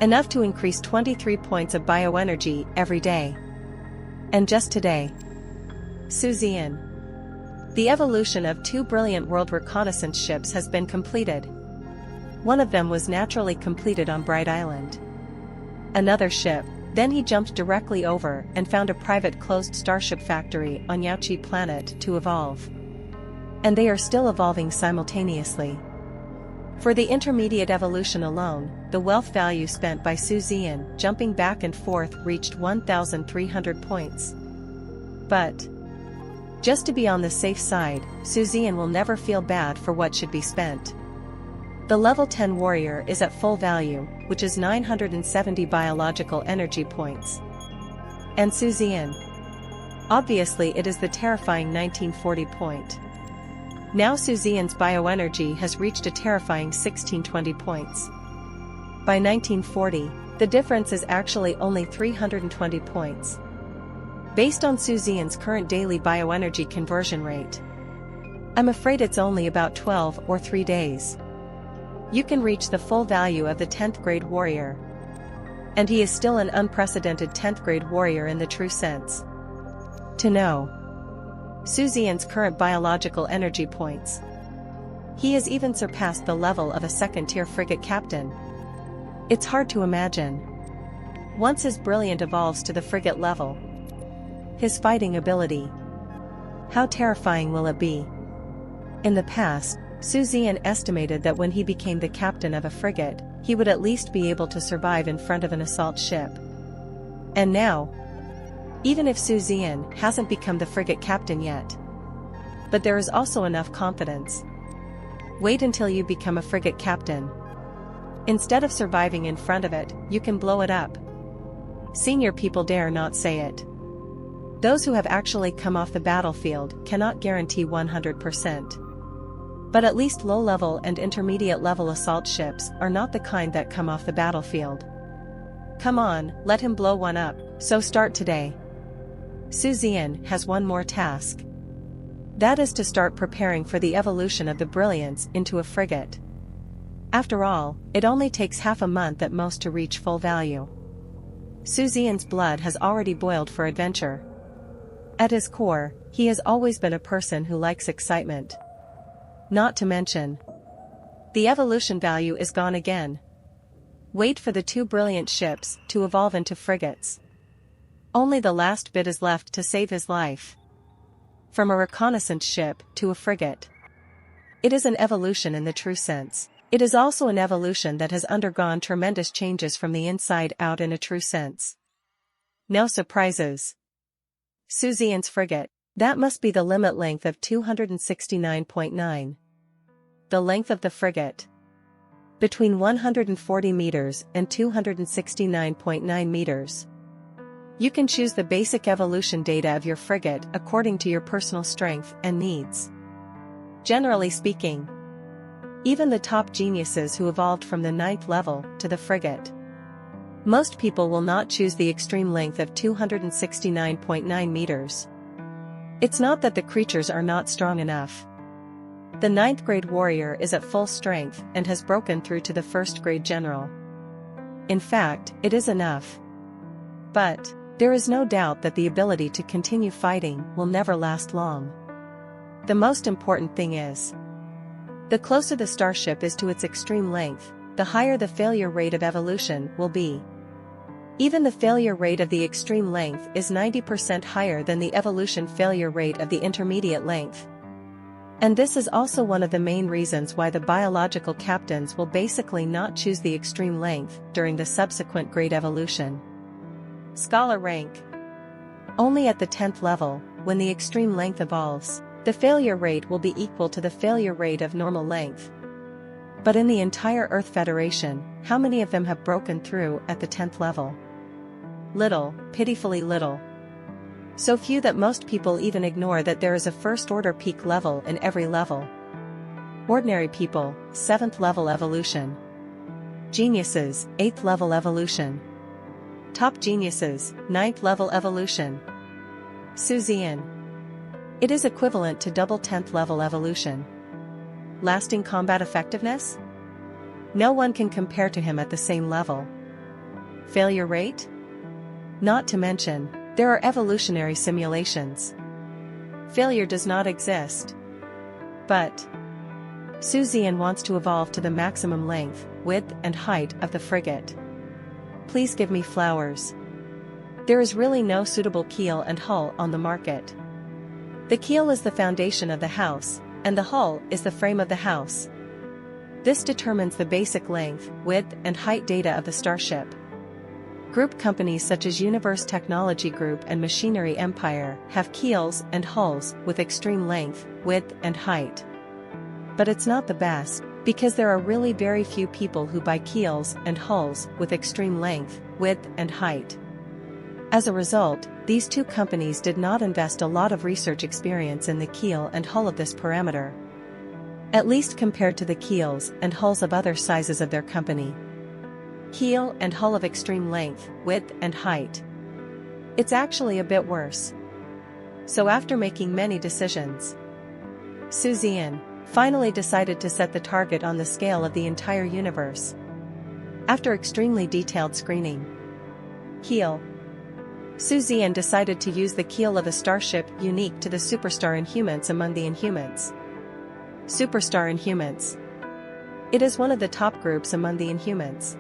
Enough to increase 23 points of bioenergy every day. And just today. Zian. The evolution of 2 brilliant world reconnaissance ships has been completed. One of them was naturally completed on Bright Island. Another ship, then he jumped directly over and found a private closed starship factory on Yaochi planet to evolve. And they are still evolving simultaneously. For the intermediate evolution alone, the wealth value spent by Zian jumping back and forth reached 1,300 points. But just to be on the safe side, Zian will never feel bad for what should be spent. The level 10 warrior is at full value, which is 970 biological energy points. And Zian. Obviously it is the terrifying 1940 point. Now Zian's bioenergy has reached a terrifying 1620 points. By 1940, the difference is actually only 320 points. Based on Zian's current daily bioenergy conversion rate, I'm afraid it's only about 12 or 3 days. You can reach the full value of the 10th grade warrior. And he is still an unprecedented 10th grade warrior in the true sense. To know Zian's current biological energy points, he has even surpassed the level of a 2nd-tier frigate captain. It's hard to imagine. Once his brilliant evolves to the frigate level, his fighting ability, how terrifying will it be? In the past, Zian estimated that when he became the captain of a frigate, he would at least be able to survive in front of an assault ship. And now, even if Zian hasn't become the frigate captain yet, but there is also enough confidence. Wait until you become a frigate captain. Instead of surviving in front of it, you can blow it up. Senior people dare not say it. Those who have actually come off the battlefield cannot guarantee 100%. But at least low-level and intermediate-level assault ships are not the kind that come off the battlefield. Come on, let him blow one up, so start today. Zian has one more task. That is to start preparing for the evolution of the Brilliance into a frigate. After all, it only takes half a month at most to reach full value. Zian's blood has already boiled for adventure. At his core, he has always been a person who likes excitement. Not to mention, the evolution value is gone again. Wait for the two brilliant ships to evolve into frigates. Only the last bit is left to save his life. From a reconnaissance ship to a frigate. It is an evolution in the true sense. It is also an evolution that has undergone tremendous changes from the inside out in a true sense. No surprises. Zian's frigate. That must be the limit length of 269.9. The length of the frigate. Between 140 meters and 269.9 meters. You can choose the basic evolution data of your frigate according to your personal strength and needs. Generally speaking, even the top geniuses who evolved from the 9th level to the frigate. Most people will not choose the extreme length of 269.9 meters. It's not that the creatures are not strong enough. The 9th grade warrior is at full strength and has broken through to the 1st grade general. In fact, it is enough. But there is no doubt that the ability to continue fighting will never last long. The most important thing is, the closer the starship is to its extreme length, the higher the failure rate of evolution will be. Even the failure rate of the extreme length is 90% higher than the evolution failure rate of the intermediate length. And this is also one of the main reasons why the biological captains will basically not choose the extreme length during the subsequent grade evolution. Scholar rank. Only at the 10th level, when the extreme length evolves, the failure rate will be equal to the failure rate of normal length. But in the entire Earth Federation, how many of them have broken through at the 10th level? Little, pitifully little. So few that most people even ignore that there is a first-order peak level in every level. Ordinary people, 7th level evolution. Geniuses, 8th level evolution. Top geniuses, 9th level evolution. Zian. It is equivalent to double 10th level evolution. Lasting combat effectiveness? No one can compare to him at the same level. Failure rate? Not to mention, there are evolutionary simulations. Failure does not exist. But Zian wants to evolve to the maximum length, width and height of the frigate. Please give me flowers. There is really no suitable keel and hull on the market. The keel is the foundation of the house, and the hull is the frame of the house. This determines the basic length, width and height data of the starship. Group companies such as Universe Technology Group and Machinery Empire have keels and hulls with extreme length, width and height. But it's not the best, because there are really very few people who buy keels and hulls with extreme length, width and height. As a result, these two companies did not invest a lot of research experience in the keel and hull of this parameter. At least compared to the keels and hulls of other sizes of their company. Keel and hull of extreme length, width and height. It's actually a bit worse. So after making many decisions, Zian finally decided to set the target on the scale of the entire universe. After extremely detailed screening. Keel. Zian decided to use the keel of a starship unique to the superstar Inhumans among the Inhumans. Superstar Inhumans. It is one of the top groups among the Inhumans.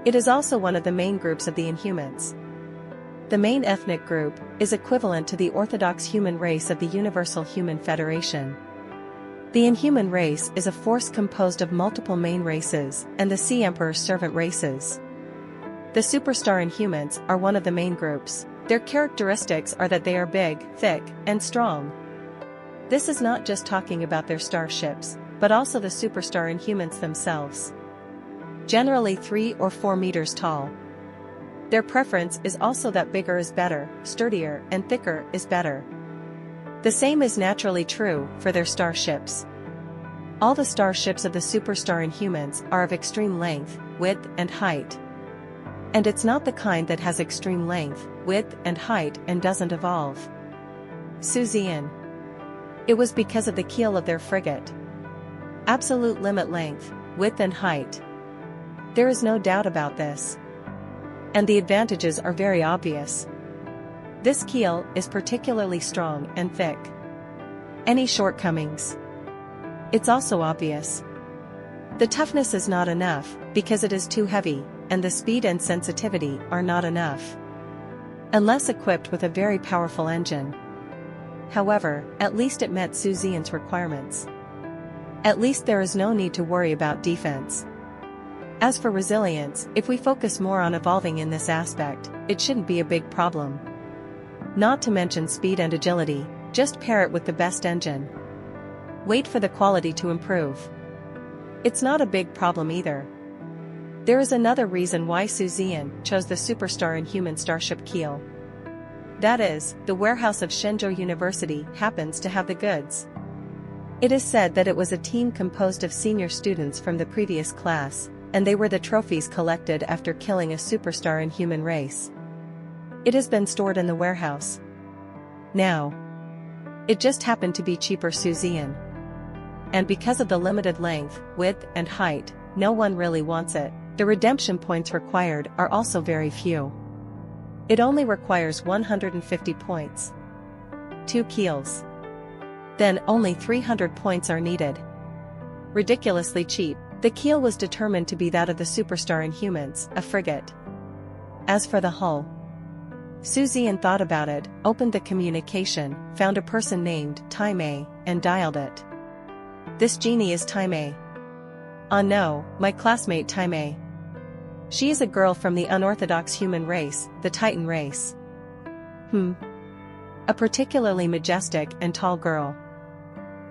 It is also one of the main groups of the Inhumans. The main ethnic group is equivalent to the Orthodox human race of the Universal Human Federation. The Inhuman race is a force composed of multiple main races and the Sea Emperor's servant races. The superstar Inhumans are one of the main groups. Their characteristics are that they are big, thick, and strong. This is not just talking about their starships, but also the superstar Inhumans themselves. Generally 3 or 4 meters tall. Their preference is also that bigger is better, sturdier and thicker is better. The same is naturally true for their starships. All the starships of the superstar Inhumans are of extreme length, width and height. And it's not the kind that has extreme length, width and height and doesn't evolve. Zian. It was because of the keel of their frigate. Absolute limit length, width and height. There is no doubt about this. And the advantages are very obvious. This keel is particularly strong and thick. Any shortcomings? It's also obvious. The toughness is not enough, because it is too heavy, and the speed and sensitivity are not enough. Unless equipped with a very powerful engine. However, at least it met Zian's requirements. At least there is no need to worry about defense. As for resilience, if we focus more on evolving in this aspect, it shouldn't be a big problem. Not to mention speed and agility, just pair it with the best engine. Wait for the quality to improve. It's not a big problem either. There is another reason why Zian chose the superstar Inhuman starship keel. That is, the warehouse of Shenzhou University happens to have the goods. It is said that it was a team composed of senior students from the previous class, and they were the trophies collected after killing a superstar Inhuman race. It has been stored in the warehouse. Now, it just happened to be cheaper Zian. And because of the limited length, width and height, no one really wants it. The redemption points required are also very few. It only requires 150 points. 2 keels. Then only 300 points are needed. Ridiculously cheap. The keel was determined to be that of the superstar Inhumans, a frigate. As for the hull, Zian thought about it, opened the communication, found a person named Taimei, and dialed it. This genie is Taimei. Ah no, my classmate Taimei. She is a girl from the unorthodox human race, the Titan race. A particularly majestic and tall girl.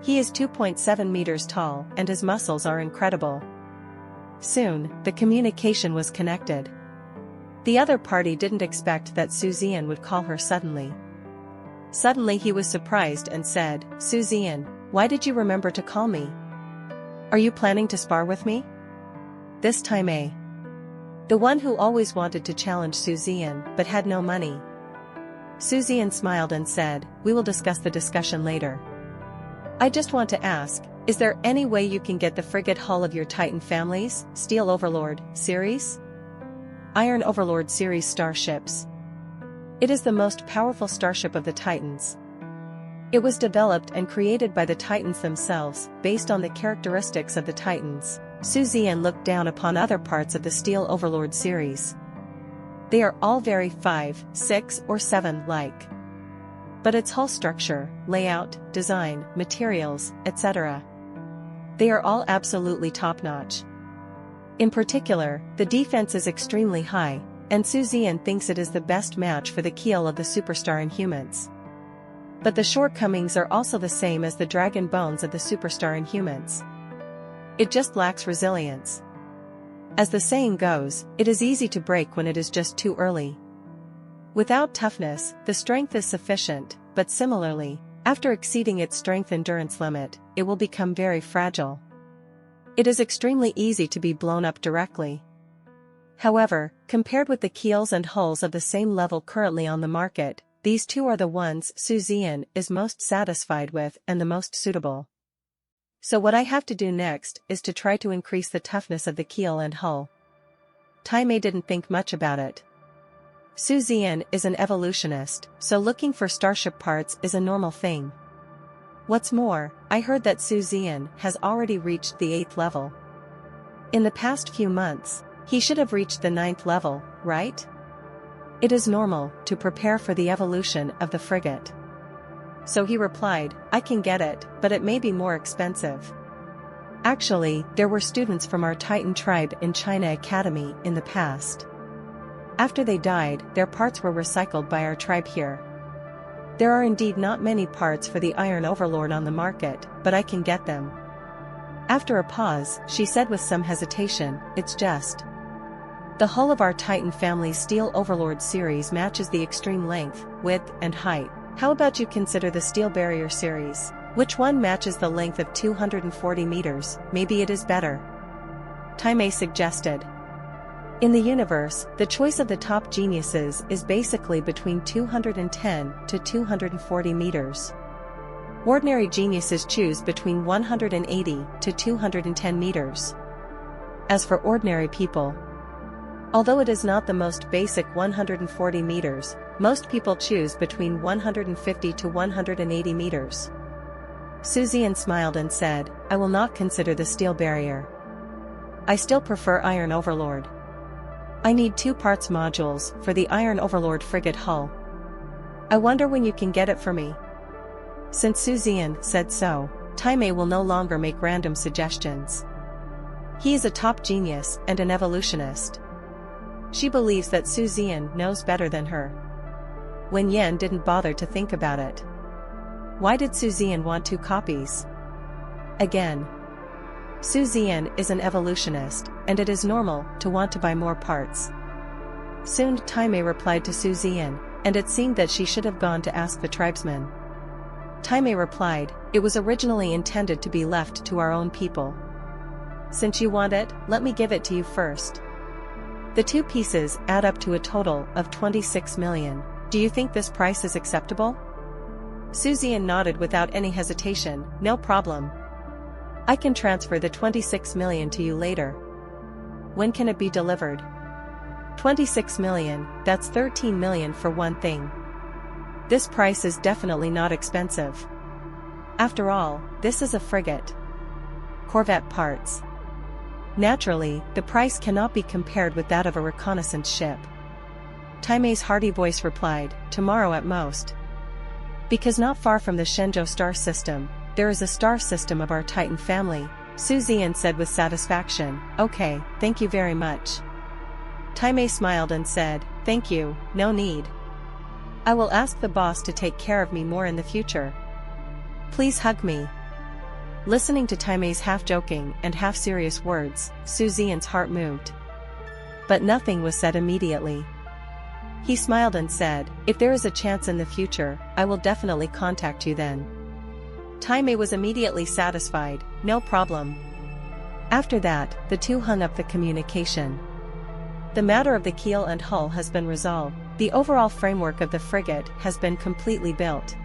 He is 2.7 meters tall and his muscles are incredible. Soon, the communication was connected. The other party didn't expect that Zian would call her suddenly. Suddenly he was surprised and said, Zian, why did you remember to call me? Are you planning to spar with me? This Taimei. The one who always wanted to challenge Zian but had no money. Zian smiled and said, we will discuss the discussion later. I just want to ask, is there any way you can get the frigate hull of your Titan families, Steel Overlord, series? Iron Overlord series starships. It is the most powerful starship of the Titans. It was developed and created by the Titans themselves, based on the characteristics of the Titans. Zian looked down upon other parts of the Steel Overlord series. They are all very 5, 6 or 7 like. But its hull structure, layout, design, materials, etc. They are all absolutely top-notch. In particular, the defense is extremely high, and Zian thinks it is the best match for the keel of the superstar Inhumans. But the shortcomings are also the same as the dragon bones of the superstar Inhumans. It just lacks resilience. As the saying goes, it is easy to break when it is just too early. Without toughness, the strength is sufficient, but similarly, after exceeding its strength endurance limit, it will become very fragile. It is extremely easy to be blown up directly. However, compared with the keels and hulls of the same level currently on the market, these two are the ones Zian is most satisfied with and the most suitable. So what I have to do next is to try to increase the toughness of the keel and hull. Taimei didn't think much about it. Zian is an evolutionist, so looking for starship parts is a normal thing. What's more, I heard that Zian has already reached the 8th level. In the past few months, he should have reached the 9th level, right? It is normal to prepare for the evolution of the frigate. So he replied, I can get it, but it may be more expensive. Actually, there were students from our Titan tribe in China Academy in the past. After they died, their parts were recycled by our tribe here. There are indeed not many parts for the Iron Overlord on the market, but I can get them. After a pause, she said with some hesitation, it's just. The hull of our Titan family's Steel Overlord series matches the extreme length, width, and height. How about you consider the Steel Barrier series? Which one matches the length of 240 meters? Maybe it is better. Taimei suggested. In the universe, the choice of the top geniuses is basically between 210 to 240 meters. Ordinary geniuses choose between 180 to 210 meters. As for ordinary people, although it is not the most basic 140 meters, most people choose between 150 to 180 meters. Zian smiled and said, I will not consider the steel barrier. I still prefer Iron Overlord. I need 2 parts modules for the Iron Overlord frigate hull. I wonder when you can get it for me. Since Zian said so, Taimei will no longer make random suggestions. He is a top genius and an evolutionist. She believes that Zian knows better than her. Wen Yan didn't bother to think about it. Why did Zian want 2 copies? Again, Zian is an evolutionist, and it is normal to want to buy more parts. Soon Taimei replied to Zian, and it seemed that she should have gone to ask the tribesmen. Taimei replied, it was originally intended to be left to our own people. Since you want it, let me give it to you first. The 2 pieces add up to a total of 26 million. Do you think this price is acceptable? Zian nodded without any hesitation, no problem. I can transfer the 26 million to you later. When can it be delivered? 26 million, that's 13 million for one thing. This price is definitely not expensive. After all, this is a frigate. Corvette parts. Naturally, the price cannot be compared with that of a reconnaissance ship. Taimei's hearty voice replied, tomorrow at most. Because not far from the Shenzhou star system, there is a star system of our Titan family, Zian said with satisfaction. Okay, thank you very much. Taimei smiled and said, thank you, no need. I will ask the boss to take care of me more in the future. Please hug me. Listening to Taimei's half-joking and half-serious words, Zian's heart moved. But nothing was said immediately. He smiled and said, if there is a chance in the future, I will definitely contact you then. Taimei was immediately satisfied, no problem. After that, the 2 hung up the communication. The matter of the keel and hull has been resolved, the overall framework of the frigate has been completely built.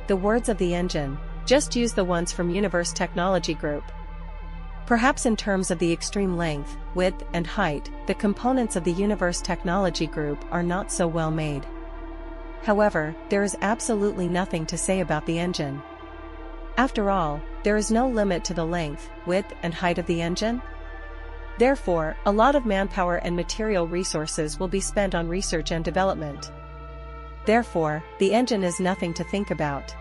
The words of the engine, just use the ones from Universe Technology Group. Perhaps in terms of the extreme length, width and height, the components of the Universe Technology Group are not so well made. However, there is absolutely nothing to say about the engine. After all, there is no limit to the length, width and height of the engine. Therefore, a lot of manpower and material resources will be spent on research and development. Therefore, the engine is nothing to think about.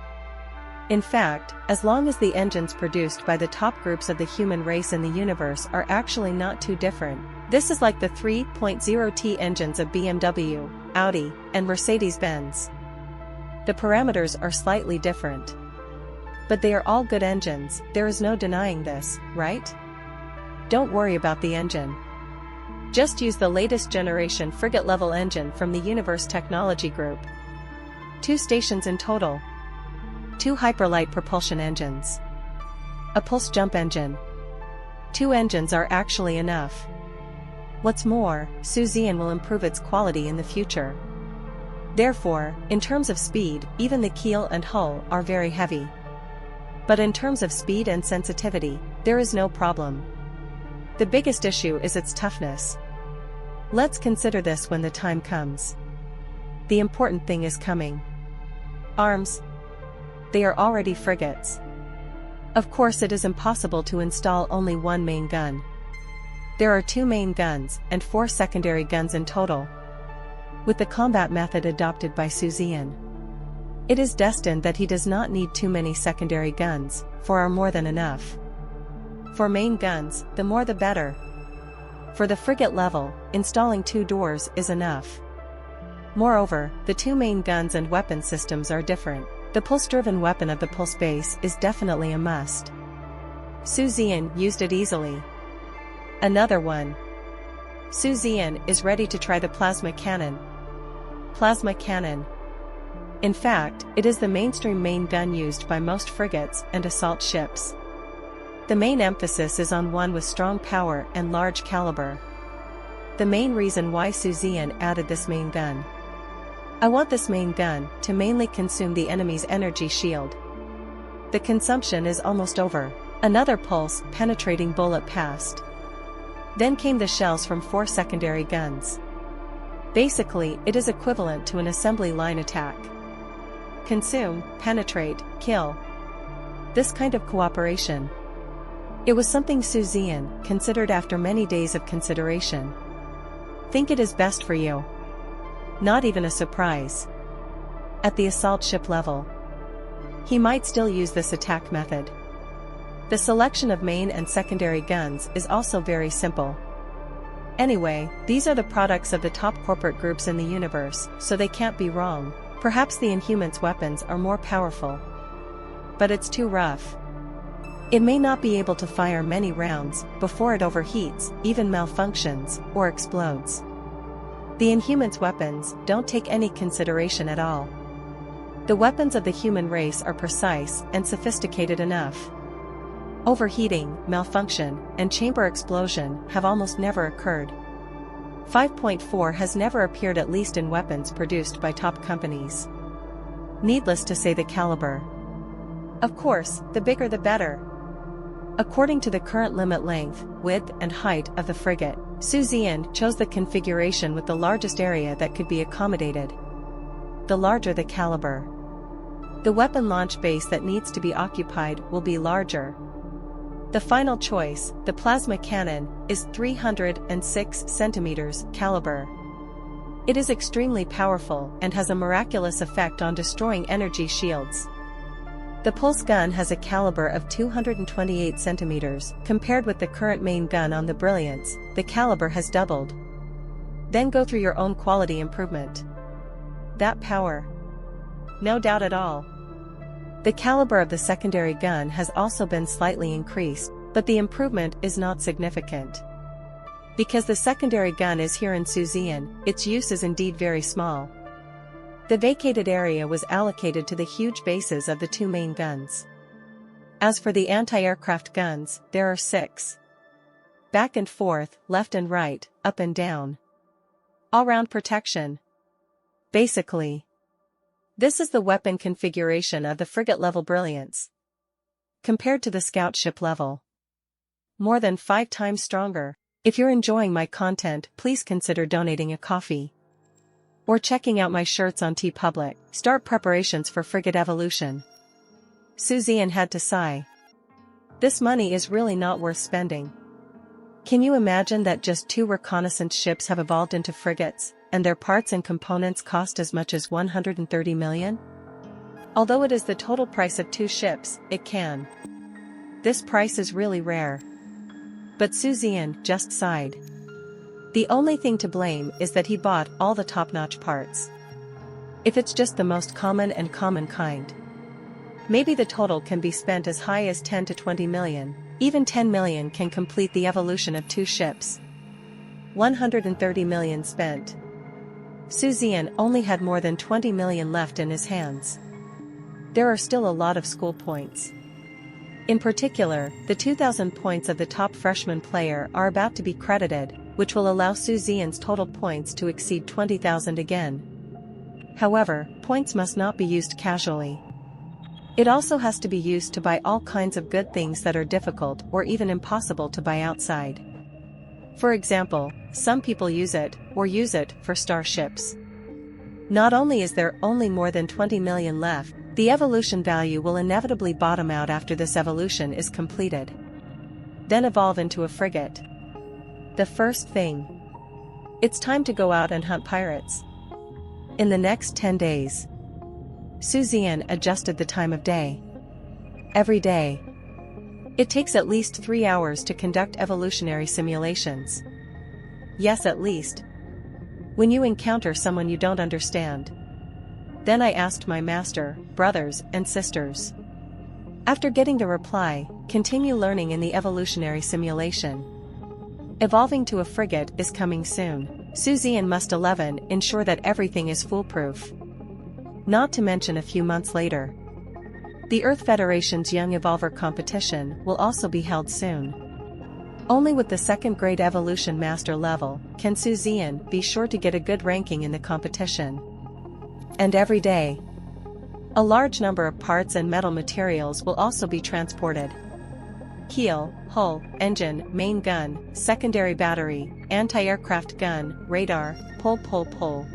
In fact, as long as the engines produced by the top groups of the human race in the universe are actually not too different, this is like the 3.0T engines of BMW, Audi, and Mercedes-Benz. The parameters are slightly different. But they are all good engines, there is no denying this, right? Don't worry about the engine. Just use the latest generation frigate-level engine from the Universe Technology Group. 2 stations in total. 2 hyperlight propulsion engines. A pulse jump engine. 2 engines are actually enough. What's more, Zian will improve its quality in the future. Therefore, in terms of speed, even the keel and hull are very heavy. But in terms of speed and sensitivity, there is no problem. The biggest issue is its toughness. Let's consider this when the time comes. The important thing is coming. Arms. They are already frigates. Of course it is impossible to install only one main gun. There are 2 main guns and 4 secondary guns in total. With the combat method adopted by Zian, it is destined that he does not need too many secondary guns, for are more than enough. For main guns, the more the better. For the frigate level, installing 2 doors is enough. Moreover, the 2 main guns and weapon systems are different. The pulse-driven weapon of the pulse base is definitely a must. Zian used it easily. Another one. Zian is ready to try the plasma cannon. Plasma cannon. In fact, it is the mainstream main gun used by most frigates and assault ships. The main emphasis is on one with strong power and large caliber. The main reason why Zian added this main gun. I want this main gun to mainly consume the enemy's energy shield. The consumption is almost over. Another pulse-penetrating bullet passed. Then came the shells from 4 secondary guns. Basically, it is equivalent to an assembly line attack. Consume, penetrate, kill. This kind of cooperation. It was something Zian considered after many days of consideration. Think it is best for you. Not even a surprise. At the assault ship level, he might still use this attack method. The selection of main and secondary guns is also very simple. Anyway, these are the products of the top corporate groups in the universe, so they can't be wrong. Perhaps the Inhumans' weapons are more powerful. But it's too rough. It may not be able to fire many rounds before it overheats, even malfunctions, or explodes. The Inhumans' weapons don't take any consideration at all. The weapons of the human race are precise and sophisticated enough. Overheating, malfunction, and chamber explosion have almost never occurred. 5.4 has never appeared, at least in weapons produced by top companies. Needless to say, the caliber. Of course, the bigger the better. According to the current limit length, width, and height of the frigate, Zian chose the configuration with the largest area that could be accommodated. The larger the caliber, the weapon launch base that needs to be occupied will be larger. The final choice, the plasma cannon, is 306 cm caliber. It is extremely powerful and has a miraculous effect on destroying energy shields. The pulse gun has a caliber of 228 cm. Compared with the current main gun on the Brilliance, the caliber has doubled. Then go through your own quality improvement. That power? No doubt at all. The caliber of the secondary gun has also been slightly increased, but the improvement is not significant. Because the secondary gun is here in Zian, its use is indeed very small. The vacated area was allocated to the huge bases of the 2 main guns. As for the anti-aircraft guns, there are 6. Back and forth, left and right, up and down. All-round protection. Basically, this is the weapon configuration of the frigate-level Brilliance. Compared to the scout ship level, more than 5 times stronger. If you're enjoying my content, please consider donating a coffee. Or checking out my shirts on TeePublic. Start preparations for frigate evolution. Zian had to sigh. This money is really not worth spending. Can you imagine that just 2 reconnaissance ships have evolved into frigates, and their parts and components cost as much as 130 million? Although it is the total price of 2 ships, it can. This price is really rare. But Zian just sighed. The only thing to blame is that he bought all the top-notch parts. If it's just the most common and common kind, maybe the total can be spent as high as 10 to 20 million. Even 10 million can complete the evolution of 2 ships. 130 million spent. Zian only had more than 20 million left in his hands. There are still a lot of school points. In particular, the 2,000 points of the top freshman player are about to be credited, which will allow Zian's total points to exceed 20,000 again. However, points must not be used casually. It also has to be used to buy all kinds of good things that are difficult or even impossible to buy outside. For example, some people use it for starships. Not only is there only more than 20 million left, the evolution value will inevitably bottom out after this evolution is completed. Then evolve into a frigate. The first thing. It's time to go out and hunt pirates. In the next 10 days. Zian adjusted the time of day. Every day. It takes at least 3 hours to conduct evolutionary simulations. Yes, at least. When you encounter someone you don't understand. Then I asked my master, brothers, and sisters. After getting the reply, continue learning in the evolutionary simulation. Evolving to a frigate is coming soon. Zian must 11 ensure that everything is foolproof. not to mention a few months later. The Earth Federation's Young Evolver competition will also be held soon. Only with the second grade evolution master level can Zian be sure to get a good ranking in the competition. And every day, a large number of parts and metal materials will also be transported. Keel, hull, engine, main gun, secondary battery, anti-aircraft gun, radar, pull.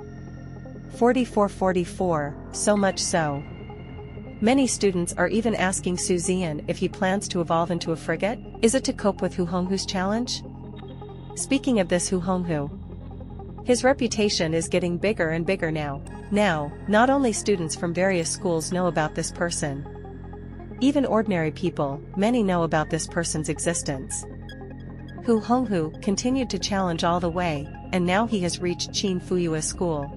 4444, so much so. Many students are even asking Zian if he plans to evolve into a frigate. Is it to cope with Hu Honghu's challenge? Speaking of this Hu Honghu, his reputation is getting bigger and bigger now. Now, not only students from various schools know about this person. Even ordinary people, many know about this person's existence. Hu Honghu continued to challenge all the way, and now he has reached Qin Fuyue School.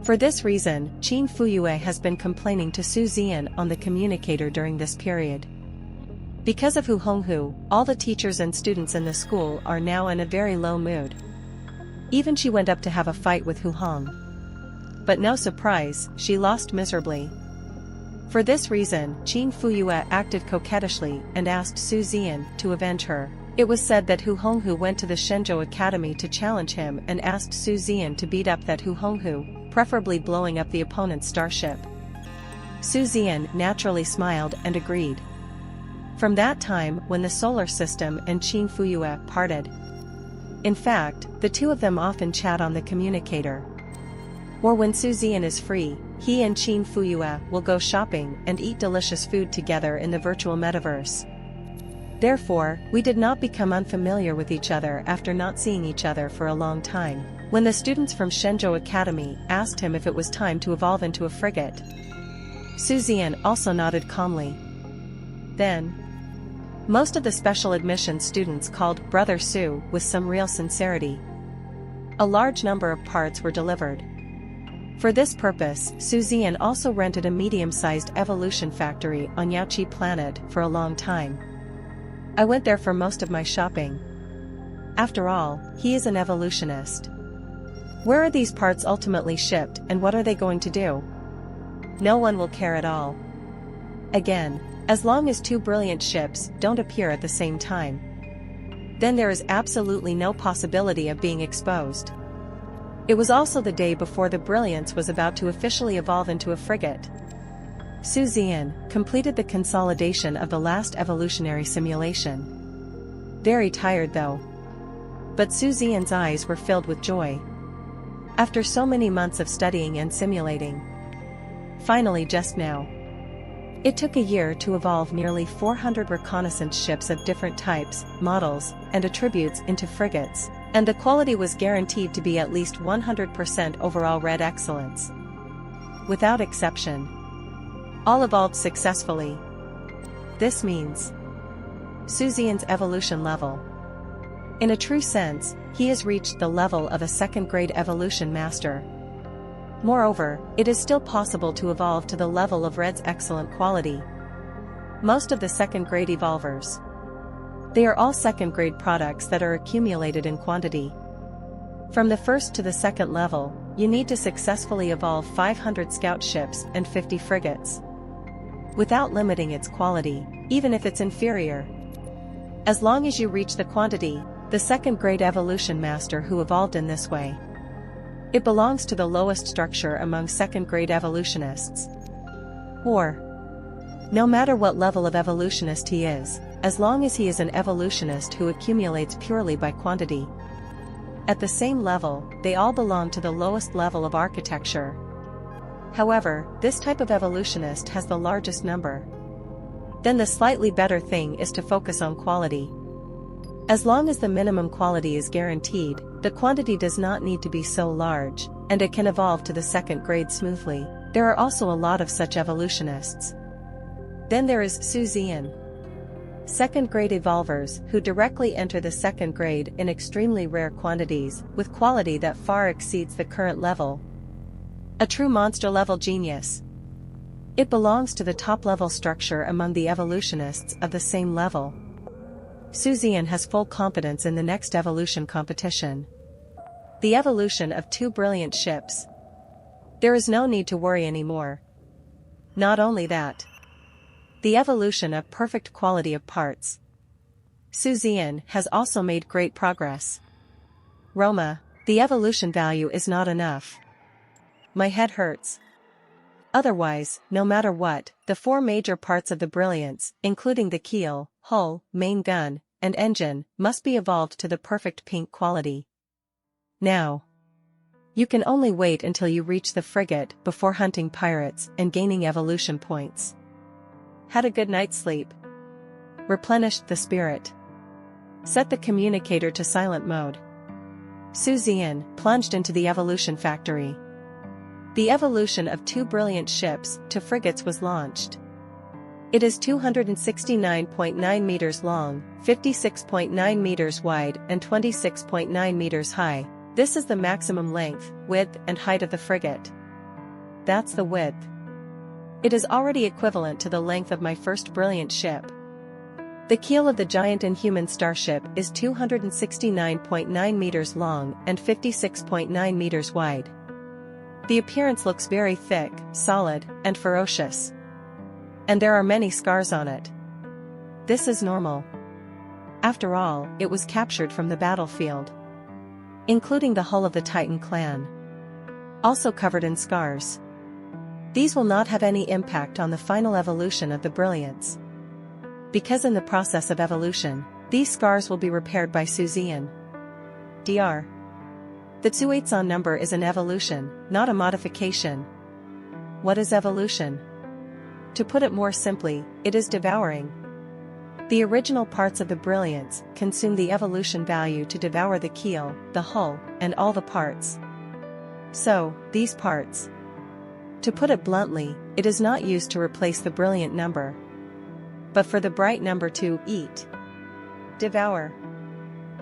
For this reason, Qin Fuyue has been complaining to Zian on the communicator during this period. Because of Hu Honghu, all the teachers and students in the school are now in a very low mood. Even she went up to have a fight with Hu Hong. But no surprise, she lost miserably. For this reason, Qin Fuyue acted coquettishly and asked Zian to avenge her. It was said that Hu Honghu went to the Shenzhou Academy to challenge him and asked Zian to beat up that Hu Honghu, preferably blowing up the opponent's starship. Zian naturally smiled and agreed. From that time when the solar system and Qin Fuyue parted. In fact, the two of them often chat on the communicator. Or when Zian is free, he and Qin Fuyue will go shopping and eat delicious food together in the virtual metaverse. Therefore, we did not become unfamiliar with each other after not seeing each other for a long time. When the students from Shenzhou Academy asked him if it was time to evolve into a frigate, Zian also nodded calmly. Then, most of the special admission students called Brother Su with some real sincerity. A large number of parts were delivered. For this purpose, Zian also rented a medium-sized evolution factory on Yaoqi planet for a long time. I went there for most of my shopping. After all, he is an evolutionist. Where are these parts ultimately shipped and what are they going to do? No one will care at all. Again, as long as two brilliant ships don't appear at the same time, then there is absolutely no possibility of being exposed. It was also the day before the Brilliance was about to officially evolve into a frigate. Zian completed the consolidation of the last evolutionary simulation. Very tired though. But Zian's eyes were filled with joy. After so many months of studying and simulating. Finally just now. It took a year to evolve nearly 400 reconnaissance ships of different types, models, and attributes into frigates, and the quality was guaranteed to be at least 100% overall red excellence. Without exception. All evolved successfully. This means Zian's evolution level. In a true sense, he has reached the level of a second-grade evolution master. Moreover, it is still possible to evolve to the level of red's excellent quality. Most of the second-grade evolvers. They are all second-grade products that are accumulated in quantity. From the first to the second level, you need to successfully evolve 500 scout ships and 50 frigates. Without limiting its quality, even if it's inferior. As long as you reach the quantity, the second-grade evolution master who evolved in this way. It belongs to the lowest structure among second-grade evolutionists. Or, no matter what level of evolutionist he is, as long as he is an evolutionist who accumulates purely by quantity. At the same level, they all belong to the lowest level of architecture. However, this type of evolutionist has the largest number. Then the slightly better thing is to focus on quality. As long as the minimum quality is guaranteed, the quantity does not need to be so large, and it can evolve to the second grade smoothly. There are also a lot of such evolutionists. Then there is Zian. Second-grade evolvers who directly enter the second grade in extremely rare quantities, with quality that far exceeds the current level. A true monster-level genius. It belongs to the top-level structure among the evolutionists of the same level. Zian has full competence in the next evolution competition. The evolution of two brilliant ships. There is no need to worry anymore. Not only that. The evolution of perfect quality of parts. Zian has also made great progress. Roma, the evolution value is not enough. My head hurts. Otherwise, no matter what, the four major parts of the brilliance, including the keel, hull, main gun, and engine, must be evolved to the perfect pink quality. Now. You can only wait until you reach the frigate before hunting pirates and gaining evolution points. Had a good night's sleep. Replenished the spirit. Set the communicator to silent mode. Zian plunged into the evolution factory. The evolution of 2 brilliant ships to frigates was launched. It is 269.9 meters long, 56.9 meters wide and 26.9 meters high. This is the maximum length, width and height of the frigate. That's the width. It is already equivalent to the length of my first brilliant ship. The keel of the giant inhuman starship is 269.9 meters long and 56.9 meters wide. The appearance looks very thick, solid, and ferocious. And there are many scars on it. This is normal. After all, it was captured from the battlefield. Including the hull of the Titan clan. Also covered in scars. These will not have any impact on the final evolution of the brilliance. Because in the process of evolution, these scars will be repaired by Zian. Dr. The Zuitzon number is an evolution, not a modification. What is evolution? To put it more simply, it is devouring. The original parts of the brilliance consume the evolution value to devour the keel, the hull, and all the parts. So, these parts. To put it bluntly, it is not used to replace the brilliant number, but for the bright number to eat. Devour.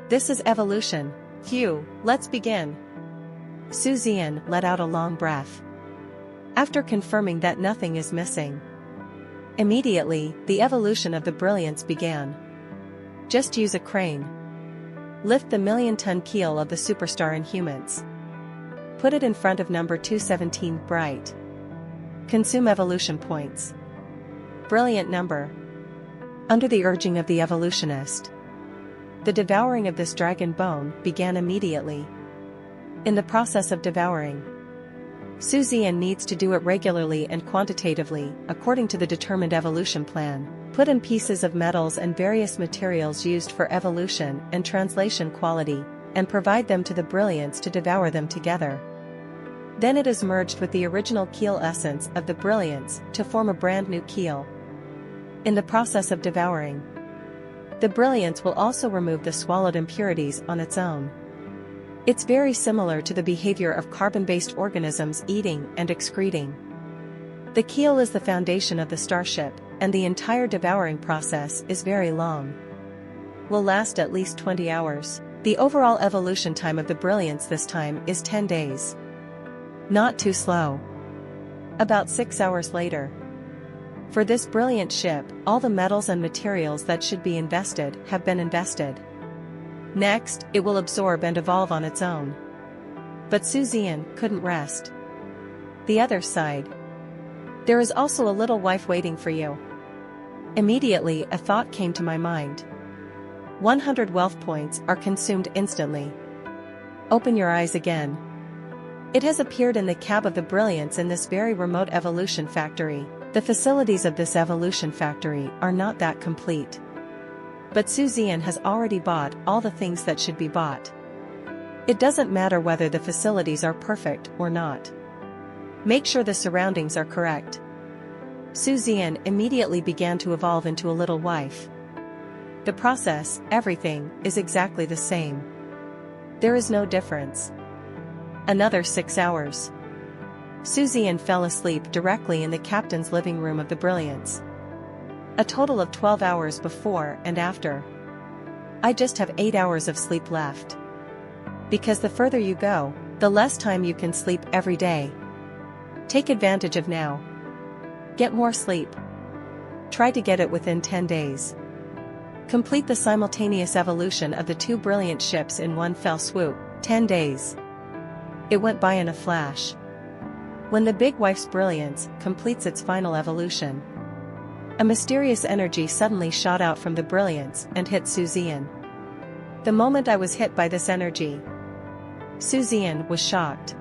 This is evolution. Phew, let's begin. Zian let out a long breath. After confirming that nothing is missing. Immediately, the evolution of the brilliance began. Just use a crane. Lift the million-ton keel of the superstar Inhumans. Put it in front of number 217 bright. Consume evolution points. Brilliant number. Under the urging of the evolutionist. The devouring of this dragon bone began immediately. In the process of devouring, Zian needs to do it regularly and quantitatively, according to the determined evolution plan. Put in pieces of metals and various materials used for evolution and translation quality, and provide them to the brilliance to devour them together. Then it is merged with the original keel essence of the brilliance to form a brand new keel. In the process of devouring, the brilliance will also remove the swallowed impurities on its own. It's very similar to the behavior of carbon-based organisms eating and excreting. The keel is the foundation of the starship, and the entire devouring process is very long. Will last at least 20 hours. The overall evolution time of the brilliance this time is 10 days. Not too slow. About 6 hours later. For this brilliant ship, all the metals and materials that should be invested have been invested. Next, it will absorb and evolve on its own. But Zian couldn't rest. The other side. There is also a little wife waiting for you. Immediately a thought came to my mind. 100 wealth points are consumed instantly. Open your eyes again. It has appeared in the cab of the brilliance in this very remote evolution factory. The facilities of this evolution factory are not that complete. But Zian has already bought all the things that should be bought. It doesn't matter whether the facilities are perfect or not. Make sure the surroundings are correct. Zian immediately began to evolve into a little wife. The process, everything, is exactly the same. There is no difference. Another 6 hours. Zian fell asleep directly in the captain's living room of the brilliance. A total of 12 hours before and after. I just have 8 hours of sleep left. Because the further you go, the less time you can sleep every day. Take advantage of now. Get more sleep. Try to get it within 10 days. Complete the simultaneous evolution of the 2 brilliant ships in one fell swoop, 10 days. It went by in a flash. When the big wife's brilliance completes its final evolution, a mysterious energy suddenly shot out from the brilliance and hit Zian. The moment I was hit by this energy, Zian was shocked.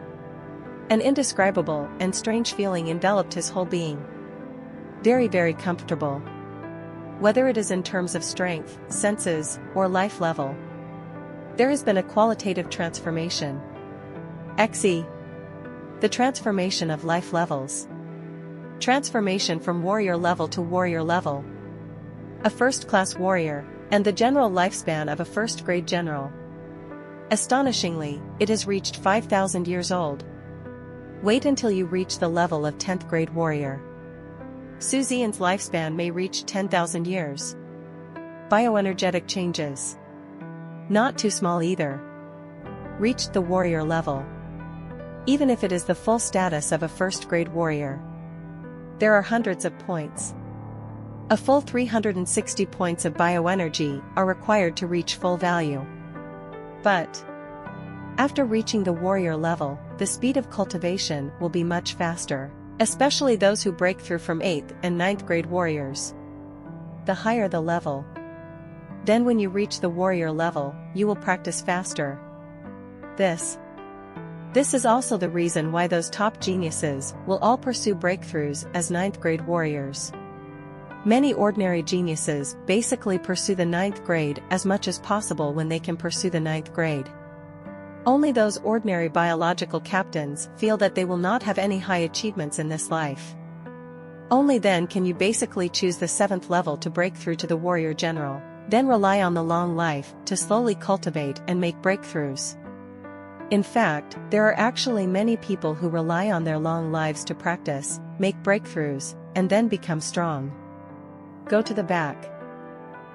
An indescribable and strange feeling enveloped his whole being. Very, very comfortable. Whether it is in terms of strength, senses, or life level, there has been a qualitative transformation. XE. The transformation of life levels. Transformation from warrior level to warrior level. A first-class warrior, and the general lifespan of a first-grade general. Astonishingly, it has reached 5,000 years old. Wait until you reach the level of 10th grade warrior. Zian's lifespan may reach 10,000 years. Bioenergetic changes. Not too small either. Reached the warrior level. Even if it is the full status of a first-grade warrior, there are hundreds of points. A full 360 points of bioenergy are required to reach full value. But after reaching the warrior level, the speed of cultivation will be much faster, especially those who break through from 8th and 9th grade warriors. The higher the level, then when you reach the warrior level, you will practice faster. This is also the reason why those top geniuses will all pursue breakthroughs as 9th grade warriors. Many ordinary geniuses basically pursue the 9th grade as much as possible when they can pursue the 9th grade. Only those ordinary biological captains feel that they will not have any high achievements in this life. Only then can you basically choose the 7th level to break through to the warrior general, then rely on the long life to slowly cultivate and make breakthroughs. In fact, there are actually many people who rely on their long lives to practice, make breakthroughs, and then become strong. Go to the back.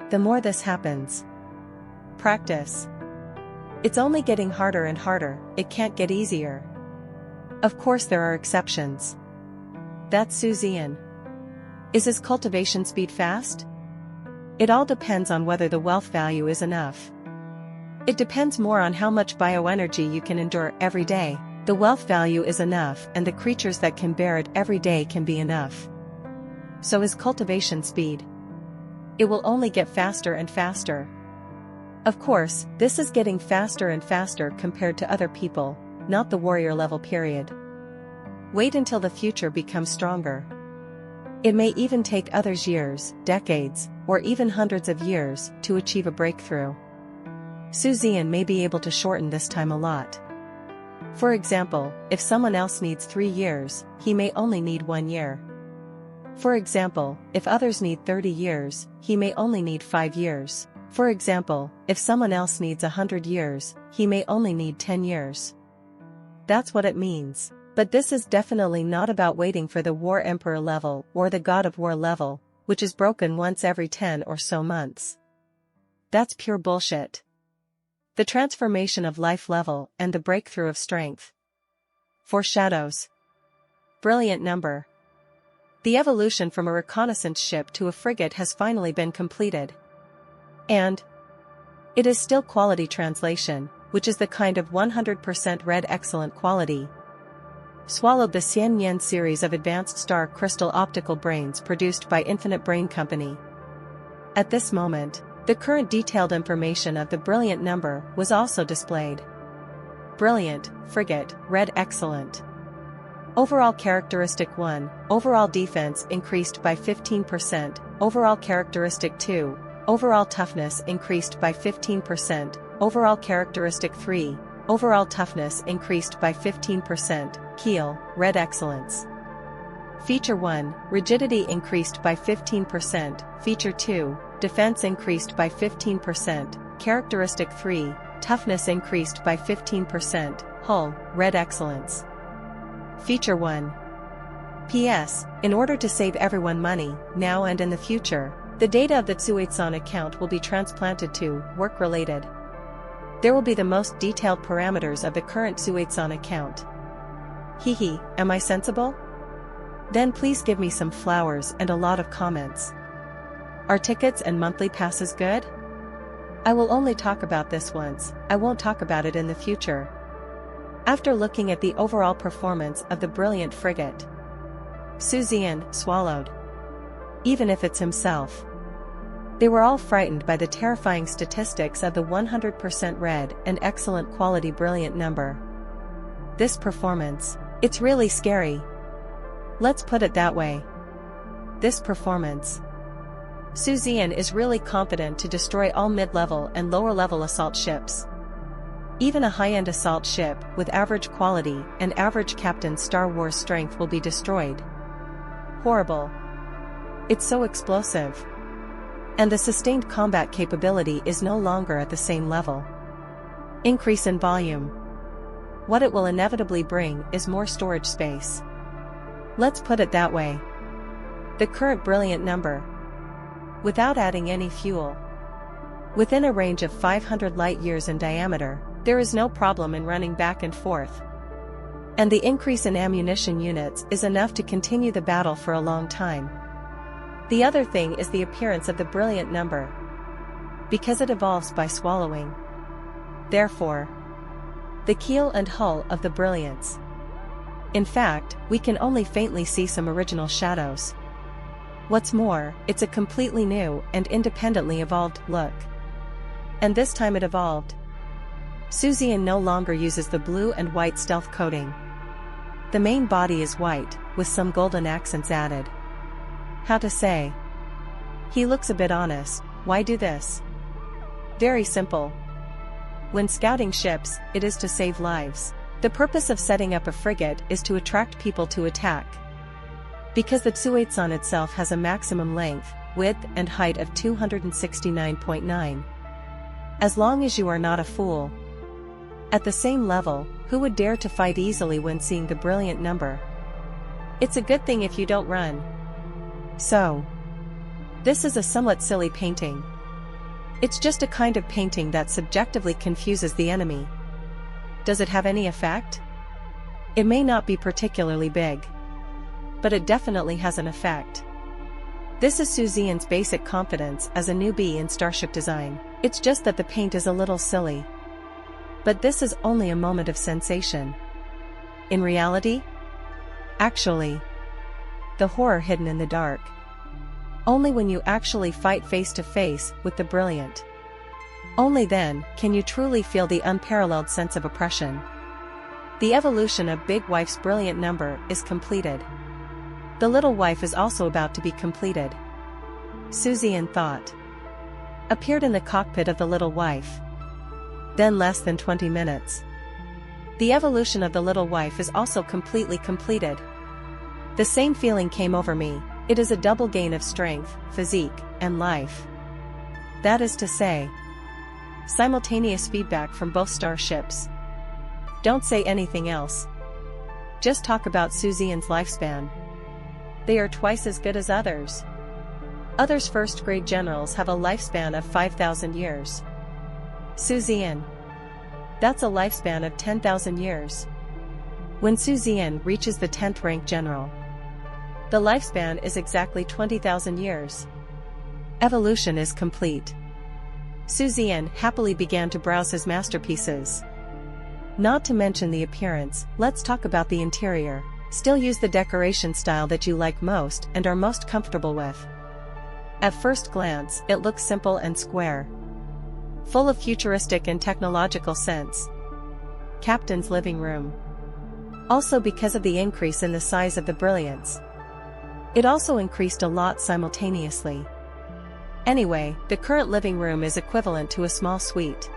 The more this happens. Practice. It's only getting harder and harder, it can't get easier. Of course there are exceptions. That's Zian. Is his cultivation speed fast? It all depends on whether the wealth value is enough. It depends more on how much bioenergy you can endure every day. The wealth value is enough and the creatures that can bear it every day can be enough. So is cultivation speed. It will only get faster and faster. Of course, this is getting faster and faster compared to other people, not the warrior level period. Wait until the future becomes stronger. It may even take others years, decades, or even hundreds of years to achieve a breakthrough. Zian may be able to shorten this time a lot. For example, if someone else needs 3 years, he may only need 1 year. For example, if others need 30 years, he may only need 5 years. For example, if someone else needs 100 years, he may only need 10 years. That's what it means. But this is definitely not about waiting for the War Emperor level or the God of War level, which is broken once every 10 or so months. That's pure bullshit. The transformation of life level and the breakthrough of strength. Foreshadows. Brilliant number. The evolution from a reconnaissance ship to a frigate has finally been completed. And it is still quality translation, which is the kind of 100% red excellent quality. Swallowed the Zian series of advanced star crystal optical brains produced by Infinite Brain Company. At this moment, the current detailed information of the brilliant number was also displayed. Brilliant, frigate, red excellent. Overall characteristic 1, overall defense increased by 15%, overall characteristic 2, overall toughness increased by 15%, overall characteristic 3, overall toughness increased by 15%, keel, red excellence. Feature 1, rigidity increased by 15%, feature 2, defense increased by 15%, characteristic 3, toughness increased by 15%, hull, red excellence. Feature 1. PS, in order to save everyone money, now and in the future, the data of the Zian account will be transplanted to work-related. There will be the most detailed parameters of the current Zian account. Hehe, am I sensible? Then please give me some flowers and a lot of comments. Are tickets and monthly passes good? I will only talk about this once, I won't talk about it in the future. After looking at the overall performance of the brilliant frigate, Zian swallowed. Even if it's himself. They were all frightened by the terrifying statistics of the 100% red and excellent quality brilliant number. This performance, it's really scary. Let's put it that way. This performance. Zian is really confident to destroy all mid-level and lower-level assault ships. Even a high-end assault ship with average quality and average captain's Star Wars strength will be destroyed. Horrible. It's so explosive. And the sustained combat capability is no longer at the same level. Increase in volume. What it will inevitably bring is more storage space. Let's put it that way. The current brilliant number, without adding any fuel, within a range of 500 light-years in diameter, there is no problem in running back and forth. And the increase in ammunition units is enough to continue the battle for a long time. The other thing is the appearance of the brilliant number. Because it evolves by swallowing. Therefore, the keel and hull of the brilliance. In fact, we can only faintly see some original shadows. What's more, it's a completely new and independently evolved look. And this time it evolved. Zian no longer uses the blue and white stealth coating. The main body is white, with some golden accents added. How to say? He looks a bit honest. Why do this? Very simple. When scouting ships, it is to save lives. The purpose of setting up a frigate is to attract people to attack. Because the Zuan itself has a maximum length, width and height of 269.9. As long as you are not a fool. At the same level, who would dare to fight easily when seeing the brilliant number? It's a good thing if you don't run. So, this is a somewhat silly painting. It's just a kind of painting that subjectively confuses the enemy. Does it have any effect? It may not be particularly big. But it definitely has an effect. This is Zian's basic confidence as a newbie in starship design. It's just that the paint is a little silly. But this is only a moment of sensation. In reality? Actually, the horror hidden in the dark. Only when you actually fight face to face with the brilliant. Only then can you truly feel the unparalleled sense of oppression. The evolution of Big Wife's brilliant number is completed. The little wife is also about to be completed. Zian thought. Appeared in the cockpit of the little wife. Then less than 20 minutes. The evolution of the little wife is also completely completed. The same feeling came over me. It is a double gain of strength, physique, and life. That is to say, simultaneous feedback from both starships. Don't say anything else. Just talk about Zian's lifespan. They are twice as good as others. Others first-grade generals have a lifespan of 5,000 years. Zian. That's a lifespan of 10,000 years. When Zian reaches the 10th rank general, the lifespan is exactly 20,000 years. Evolution is complete. Zian happily began to browse his masterpieces. Not to mention the appearance, let's talk about the interior. Still use the decoration style that you like most and are most comfortable with. At first glance, it looks simple and square. Full of futuristic and technological sense. Captain's living room. Also because of the increase in the size of the brilliance. It also increased a lot simultaneously. Anyway, the current living room is equivalent to a small suite.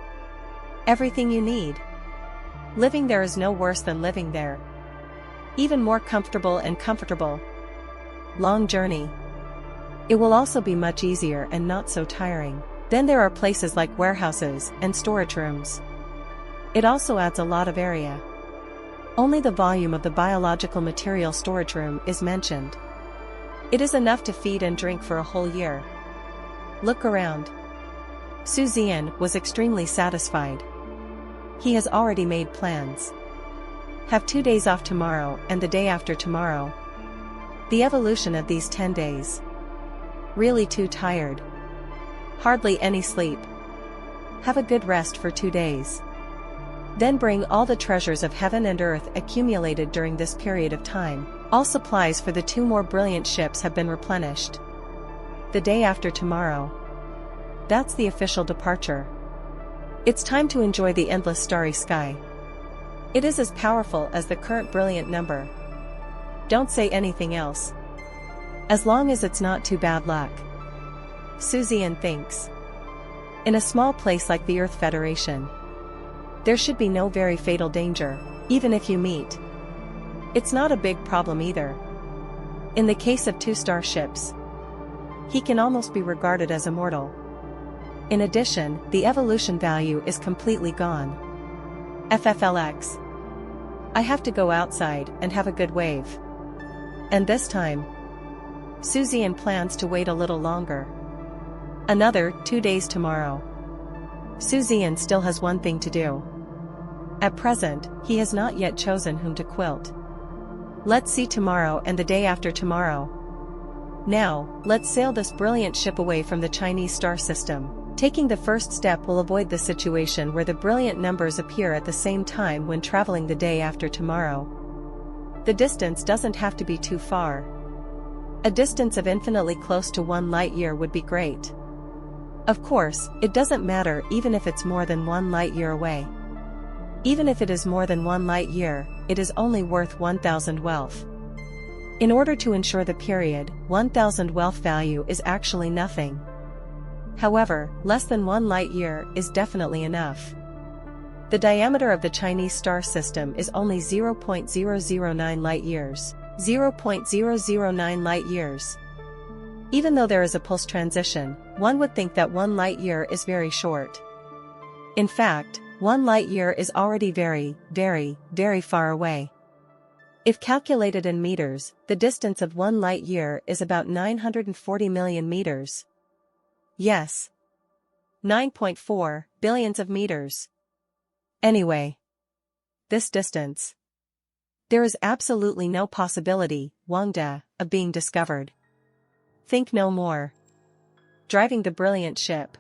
Everything you need. Living there is no worse than living there. Even more comfortable and comfortable. Long journey. It will also be much easier and not so tiring. Then there are places like warehouses and storage rooms. It also adds a lot of area. Only the volume of the biological material storage room is mentioned. It is enough to feed and drink for a whole year. Look around. Zian was extremely satisfied. He has already made plans. Have 2 days off tomorrow and the day after tomorrow. The evolution of these 10 days. Really too tired. Hardly any sleep. Have a good rest for 2 days. Then bring all the treasures of heaven and earth accumulated during this period of time. All supplies for the 2 more brilliant ships have been replenished. The day after tomorrow. That's the official departure. It's time to enjoy the endless starry sky. It is as powerful as the current brilliant number. Don't say anything else. As long as it's not too bad luck. Zian thinks. In a small place like the Earth Federation, there should be no very fatal danger, even if you meet. It's not a big problem either. In the case of 2 starships, he can almost be regarded as immortal. In addition, the evolution value is completely gone. FFLX. I have to go outside and have a good wave. And this time, Zian plans to wait a little longer. Another 2 days tomorrow. Zian still has one thing to do. At present, he has not yet chosen whom to quilt. Let's see tomorrow and the day after tomorrow. Now, let's sail this brilliant ship away from the Chinese star system. Taking the first step will avoid the situation where the brilliant numbers appear at the same time when traveling the day after tomorrow. The distance doesn't have to be too far. A distance of infinitely close to 1 light-year would be great. Of course, it doesn't matter even if it's more than 1 light-year away. Even if it is more than 1 light-year, it is only worth 1,000 wealth. In order to ensure the period, 1,000 wealth value is actually nothing. However, less than 1 light-year is definitely enough. The diameter of the Chinese star system is only 0.009 light-years. 0.009 light-years. Even though there is a pulse transition, one would think that 1 light-year is very short. In fact, 1 light-year is already very, very, very far away. If calculated in meters, the distance of 1 light-year is about 940 million meters. Yes. 9.4 billions of meters. Anyway. This distance. There is absolutely no possibility, Wangda, of being discovered. Think no more. Driving the brilliant ship.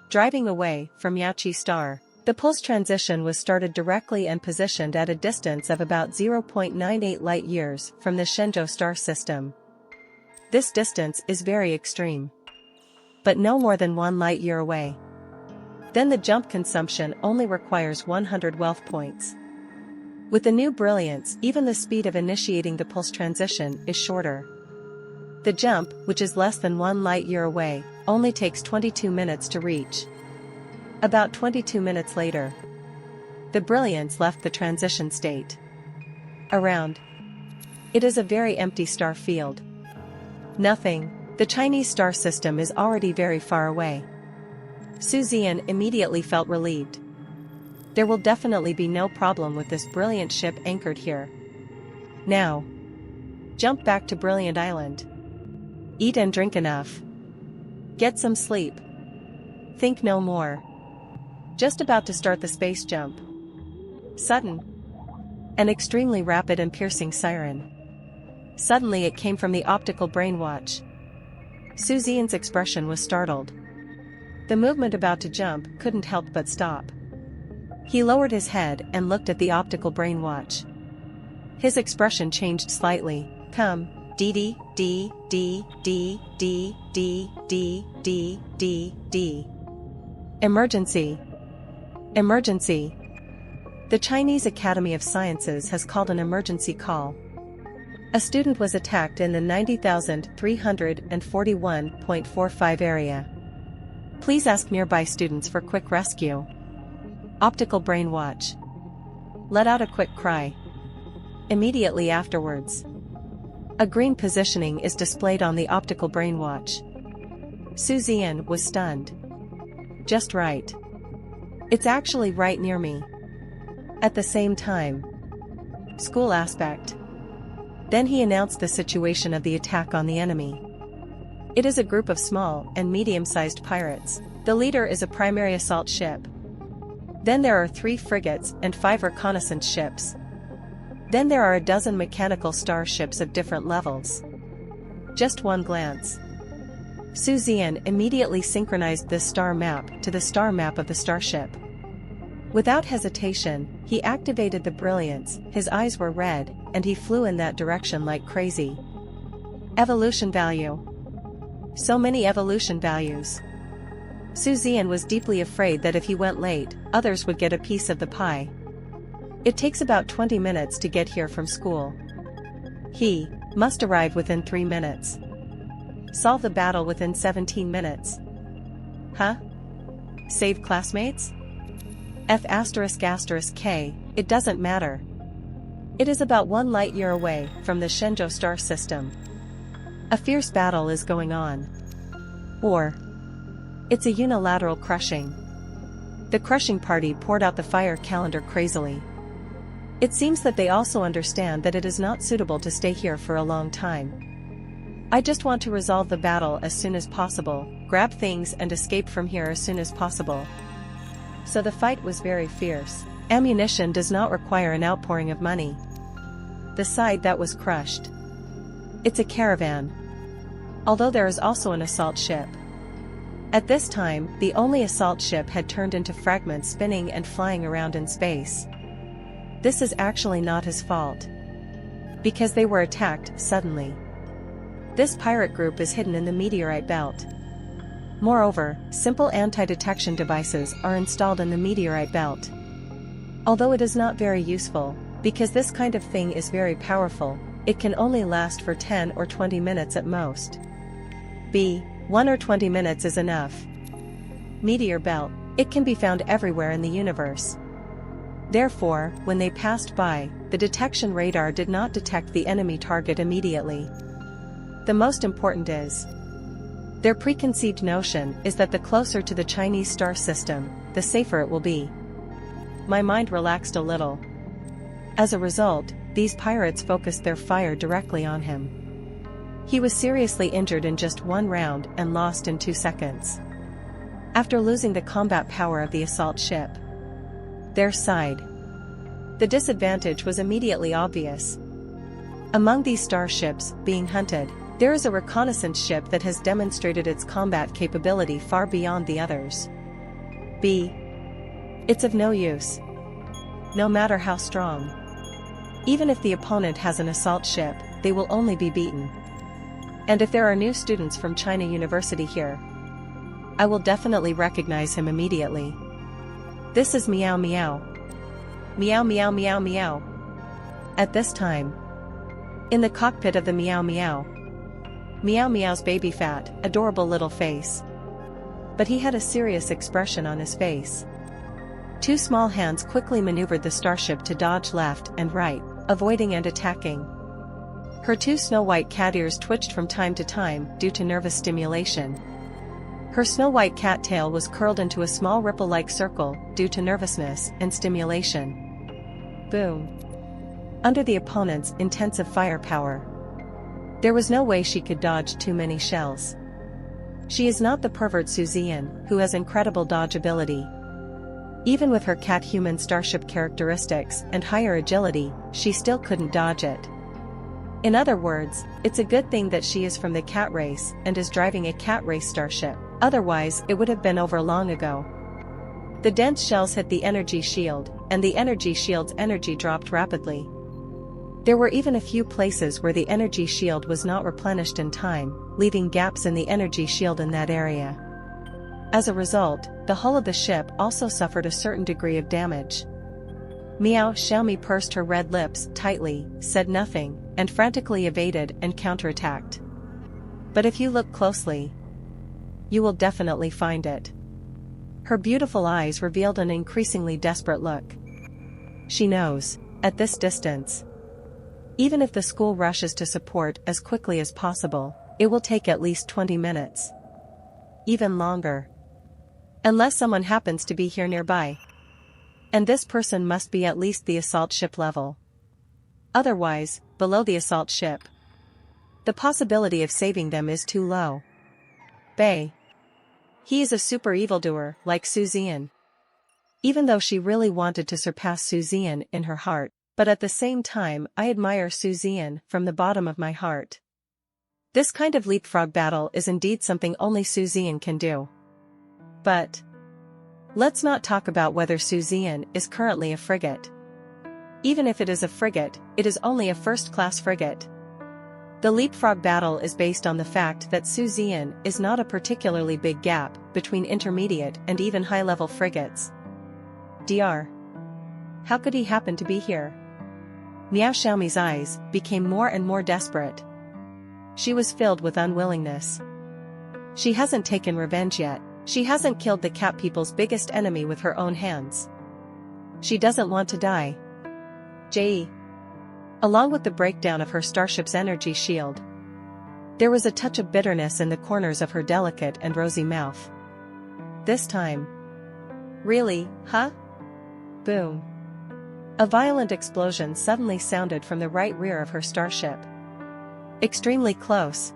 Driving away from Yachi star. The pulse transition was started directly and positioned at a distance of about 0.98 light-years from the Shenzhou star system. This distance is very extreme. But no more than 1 light-year away. Then the jump consumption only requires 100 wealth points. With the new brilliance, even the speed of initiating the pulse transition is shorter. The jump, which is less than 1 light-year away, only takes 22 minutes to reach. About 22 minutes later, the brilliance left the transition state. Around. It is a very empty star field. Nothing. The Chinese star system is already very far away. Zian immediately felt relieved. There will definitely be no problem with this brilliant ship anchored here. Now, jump back to Brilliant Island. Eat and drink enough. Get some sleep. Think no more. Just about to start the space jump. Sudden. An extremely rapid and piercing siren. Suddenly it came from the optical brainwatch. Zian's expression was startled. The movement about to jump couldn't help but stop. He lowered his head and looked at the optical brainwatch. His expression changed slightly. Come, D. Emergency. Emergency. The Chinese Academy of Sciences has called an emergency call. A student was attacked in the 90,341.45 area. Please ask nearby students for quick rescue. Optical brainwatch. Let out a quick cry. Immediately afterwards, a green positioning is displayed on the optical brainwatch. Zian was stunned. Just right. It's actually right near me. At the same time. School aspect. Then he announced the situation of the attack on the enemy. It is a group of small and medium-sized pirates. The leader is a primary assault ship. Then there are 3 frigates and 5 reconnaissance ships. Then there are a dozen mechanical starships of different levels. Just one glance. Zian immediately synchronized this star map to the star map of the starship. Without hesitation, he activated the brilliance, his eyes were red, and he flew in that direction like crazy. Evolution value. So many evolution values. Zian was deeply afraid that if he went late, others would get a piece of the pie. It takes about 20 minutes to get here from school. He must arrive within 3 minutes. Solve the battle within 17 minutes. Huh? Save classmates? F***K, it doesn't matter. It is about 1 light year away from the Shenzhou star system. A fierce battle is going on. Or it's a unilateral crushing. The crushing party poured out the fire calendar crazily. It seems that they also understand that it is not suitable to stay here for a long time. I just want to resolve the battle as soon as possible, grab things and escape from here as soon as possible. So the fight was very fierce. Ammunition does not require an outpouring of money. The side that was crushed. It's a caravan. Although there is also an assault ship. At this time, the only assault ship had turned into fragments spinning and flying around in space. This is actually not his fault. Because they were attacked suddenly. This pirate group is hidden in the meteorite belt. Moreover, simple anti-detection devices are installed in the meteorite belt. Although it is not very useful, because this kind of thing is very powerful, it can only last for 10 or 20 minutes at most. 1 or 20 minutes is enough. Meteor belt, it can be found everywhere in the universe. Therefore, when they passed by, the detection radar did not detect the enemy target immediately. The most important is, their preconceived notion is that the closer to the Chinese star system, the safer it will be. My mind relaxed a little. As a result, these pirates focused their fire directly on him. He was seriously injured in just 1 round and lost in 2 seconds. After losing the combat power of the assault ship, their side. The disadvantage was immediately obvious. Among these starships being hunted, there is a reconnaissance ship that has demonstrated its combat capability far beyond the others. It's of no use. No matter how strong. Even if the opponent has an assault ship, they will only be beaten. And if there are new students from China University here, I will definitely recognize him immediately. This is Meow Meow. Meow Meow Meow Meow. At this time, in the cockpit of the Meow Meow, Meow Meow's baby fat, adorable little face. But he had a serious expression on his face. 2 small hands quickly maneuvered the starship to dodge left and right, avoiding and attacking. Her 2 snow-white cat ears twitched from time to time due to nervous stimulation. Her snow-white cat tail was curled into a small ripple-like circle due to nervousness and stimulation. Boom. Under the opponent's intensive firepower, there was no way she could dodge too many shells. She is not the pervert Zian, who has incredible dodge ability. Even with her cat-human starship characteristics and higher agility, she still couldn't dodge it. In other words, it's a good thing that she is from the cat race and is driving a cat race starship, otherwise it would have been over long ago. The dense shells hit the energy shield, and the energy shield's energy dropped rapidly. There were even a few places where the energy shield was not replenished in time, leaving gaps in the energy shield in that area. As a result, the hull of the ship also suffered a certain degree of damage. Meow Xiaomi pursed her red lips tightly, said nothing, and frantically evaded and counterattacked. But if you look closely, you will definitely find it. Her beautiful eyes revealed an increasingly desperate look. She knows, at this distance, even if the school rushes to support as quickly as possible, it will take at least 20 minutes. Even longer. Unless someone happens to be here nearby. And this person must be at least the assault ship level. Otherwise, below the assault ship, the possibility of saving them is too low. He is a super evildoer like Zian. Even though she really wanted to surpass Zian in her heart, but at the same time I admire Zian from the bottom of my heart. This kind of leapfrog battle is indeed something only Zian can do. But Let's not talk about whether Zian is currently a frigate. Even if it is a frigate, it is only a first-class frigate. The leapfrog battle is based on the fact that Zian is not a particularly big gap between intermediate and even high-level frigates. Dr. How could he happen to be here? Miao Xiaomi's eyes became more and more desperate. She was filled with unwillingness. She hasn't taken revenge yet. She hasn't killed the cat people's biggest enemy with her own hands. She doesn't want to die. J.E. Along with the breakdown of her starship's energy shield, there was a touch of bitterness in the corners of her delicate and rosy mouth. This time. Really, huh? Boom. A violent explosion suddenly sounded from the right rear of her starship. Extremely close.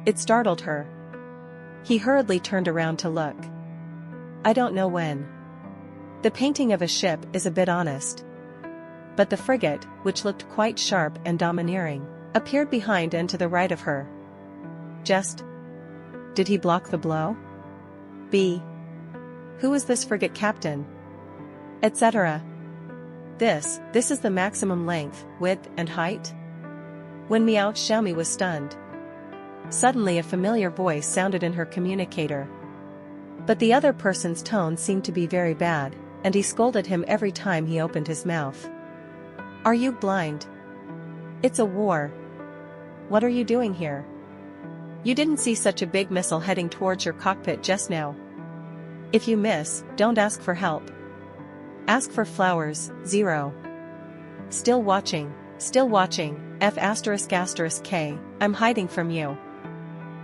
It startled her. He hurriedly turned around to look. I don't know when. The painting of a ship is a bit honest. But the frigate, which looked quite sharp and domineering, appeared behind and to the right of her. Just. Did he block the blow? B. Who is this frigate captain? Etc. This is the maximum length, width and height? When Miao Xiaomi was stunned. Suddenly a familiar voice sounded in her communicator. But the other person's tone seemed to be very bad, and he scolded him every time he opened his mouth. Are you blind? It's a war. What are you doing here? You didn't see such a big missile heading towards your cockpit just now. If you miss, don't ask for help. Ask for flowers, 0. Still watching, F***K, I'm hiding from you.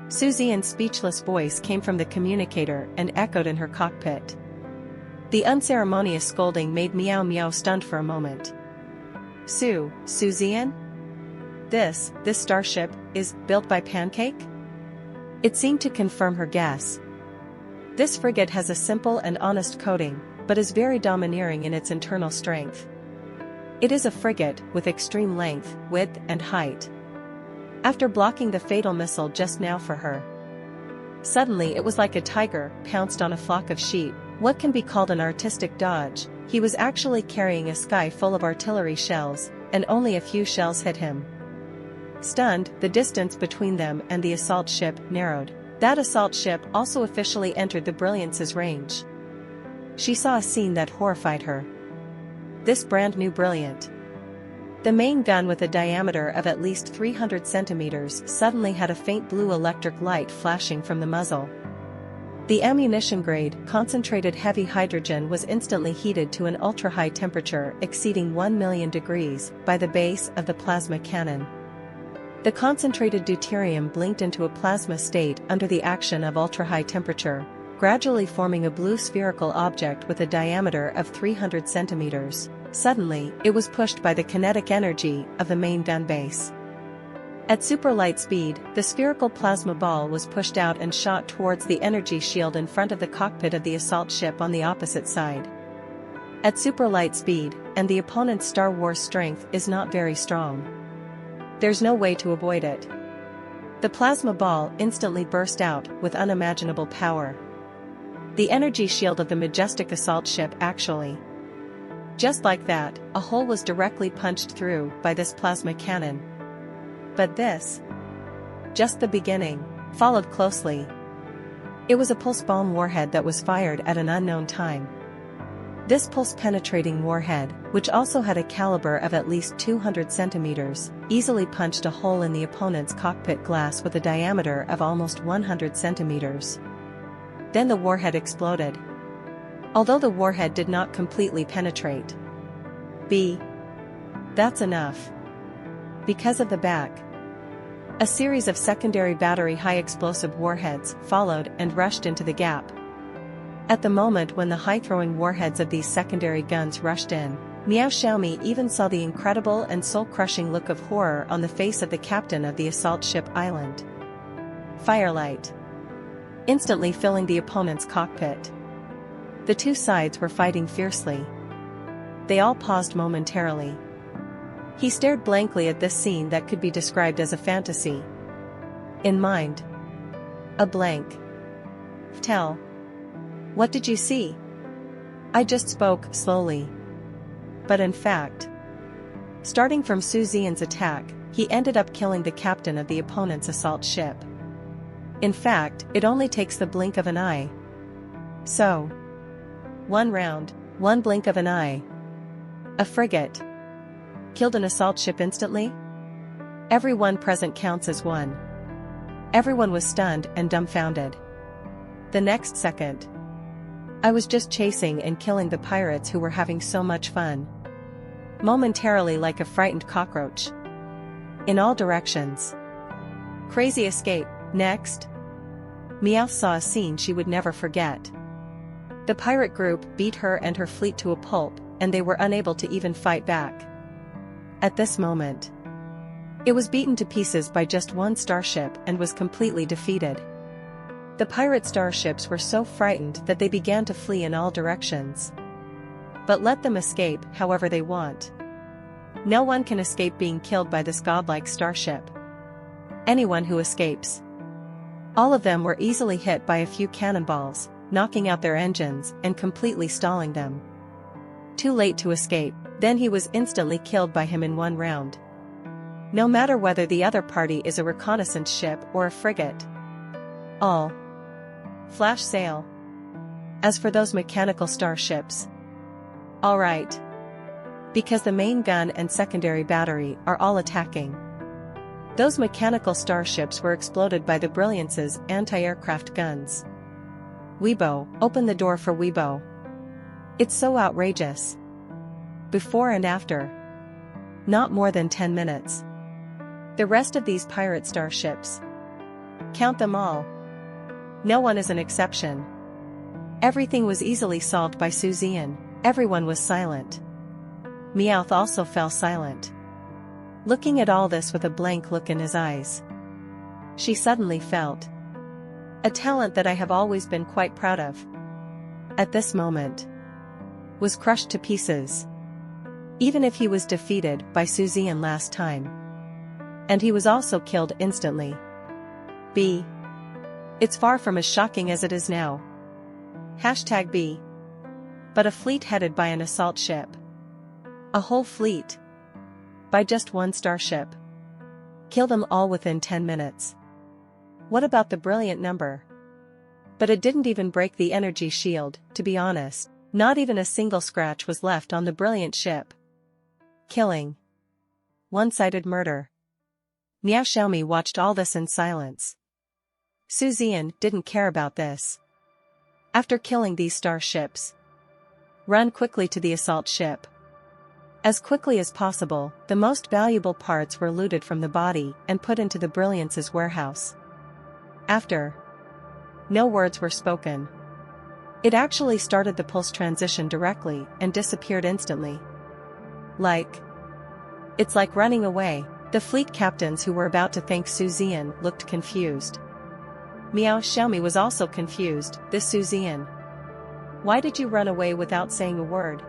Zian's speechless voice came from the communicator and echoed in her cockpit. The unceremonious scolding made Miao Miao stunned for a moment. Zian? This starship, is built by Pancake? It seemed to confirm her guess. This frigate has a simple and honest coating, but is very domineering in its internal strength. It is a frigate with extreme length, width and height. After blocking the fatal missile just now for her, suddenly it was like a tiger pounced on a flock of sheep. What can be called an artistic dodge? He was actually carrying a sky full of artillery shells, and only a few shells hit him. Stunned, the distance between them and the assault ship narrowed. That assault ship also officially entered the Brilliance's range. She saw a scene that horrified her. This brand new Brilliant. The main gun, with a diameter of at least 300 centimeters, suddenly had a faint blue electric light flashing from the muzzle. The ammunition-grade, concentrated heavy hydrogen was instantly heated to an ultra-high temperature exceeding 1 million degrees by the base of the plasma cannon. The concentrated deuterium blinked into a plasma state under the action of ultra-high temperature, gradually forming a blue spherical object with a diameter of 300 centimeters. Suddenly, it was pushed by the kinetic energy of the main gun base. At super light speed, the spherical plasma ball was pushed out and shot towards the energy shield in front of the cockpit of the assault ship on the opposite side. At super light speed, and the opponent's Star Wars strength is not very strong. There's no way to avoid it. The plasma ball instantly burst out with unimaginable power. The energy shield of the majestic assault ship actually. Just like that, a hole was directly punched through by this plasma cannon. But this, just the beginning, followed closely. It was a pulse bomb warhead that was fired at an unknown time. This pulse-penetrating warhead, which also had a caliber of at least 200 centimeters, easily punched a hole in the opponent's cockpit glass with a diameter of almost 100 centimeters. Then the warhead exploded. Although the warhead did not completely penetrate. That's enough. Because of the back. A series of secondary battery high-explosive warheads followed and rushed into the gap. At the moment when the high-throwing warheads of these secondary guns rushed in, Miao Xiaomi even saw the incredible and soul-crushing look of horror on the face of the captain of the assault ship Island. Firelight. Instantly filling the opponent's cockpit. The two sides were fighting fiercely. They all paused momentarily. He stared blankly at this scene that could be described as a fantasy. In mind. A blank. Tell. What did you see? I just spoke slowly. But in fact, starting from Zian's attack, he ended up killing the captain of the opponent's assault ship. In fact, it only takes the blink of an eye. So, one round, one blink of an eye. A frigate killed an assault ship instantly? Everyone present counts as one. Everyone was stunned and dumbfounded. The next second, I was just chasing and killing the pirates who were having so much fun. Momentarily like a frightened cockroach. In all directions. Crazy escape. Next, Meowth saw a scene she would never forget. The pirate group beat her and her fleet to a pulp, and they were unable to even fight back. At this moment, it was beaten to pieces by just one starship and was completely defeated. The pirate starships were so frightened that they began to flee in all directions. But let them escape however they want. No one can escape being killed by this godlike starship. Anyone who escapes. All of them were easily hit by a few cannonballs, knocking out their engines and completely stalling them. Too late to escape, then he was instantly killed by him in one round. No matter whether the other party is a reconnaissance ship or a frigate. All flash sail. As for those mechanical starships, alright. Because the main gun and secondary battery are all attacking. Those mechanical starships were exploded by the Brilliance's anti-aircraft guns. Weibo, open the door for Weibo. It's so outrageous. Before and after. Not more than 10 minutes. The rest of these pirate starships. Count them all. No one is an exception. Everything was easily solved by Zian. Everyone was silent. Meowth also fell silent. Looking at all this with a blank look in his eyes. She suddenly felt a talent that I have always been quite proud of. At this moment, was crushed to pieces. Even if he was defeated by Zian last time. And he was also killed instantly. B. It's far from as shocking as it is now. #B. But a fleet headed by an assault ship. A whole fleet. By just one starship. Kill them all within 10 minutes. What about the brilliant number? But it didn't even break the energy shield, to be honest. Not even a single scratch was left on the brilliant ship. Killing. One-sided murder. Miao Xiaomi watched all this in silence. Zian didn't care about this. After killing these starships, run quickly to the assault ship. As quickly as possible, the most valuable parts were looted from the body and put into the Brilliance's warehouse. After, no words were spoken. It actually started the pulse transition directly and disappeared instantly. It's like running away. The fleet captains who were about to thank Zian looked confused. Miao Xiaomi was also confused. This Zian. Why did you run away without saying a word?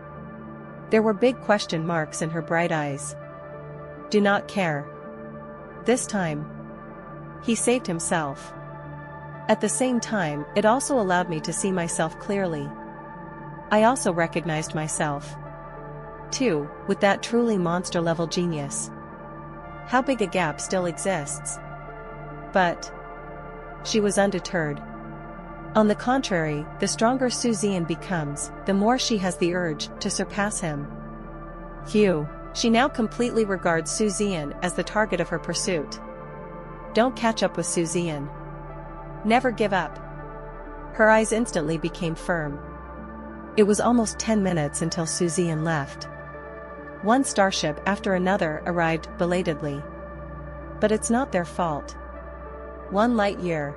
There were big question marks in her bright eyes. Do not care. This time, he saved himself. At the same time, it also allowed me to see myself clearly. I also recognized myself, too, with that truly monster-level genius. How big a gap still exists? But she was undeterred. On the contrary, the stronger Zian becomes, the more she has the urge to surpass him. Phew, she now completely regards Zian as the target of her pursuit. Don't catch up with Zian. Never give up. Her eyes instantly became firm. It was almost 10 minutes until Zian left. One starship after another arrived belatedly. But it's not their fault. 1 light year.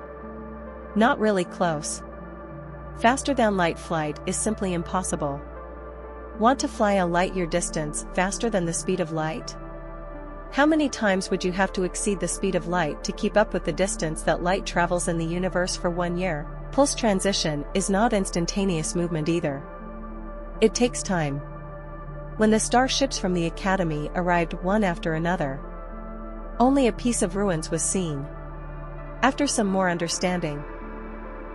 Not really close. Faster than light flight is simply impossible. Want to fly a light year distance faster than the speed of light? How many times would you have to exceed the speed of light to keep up with the distance that light travels in the universe for 1 year? Pulse transition is not instantaneous movement either. It takes time. When the starships from the Academy arrived one after another, only a piece of ruins was seen. After some more understanding,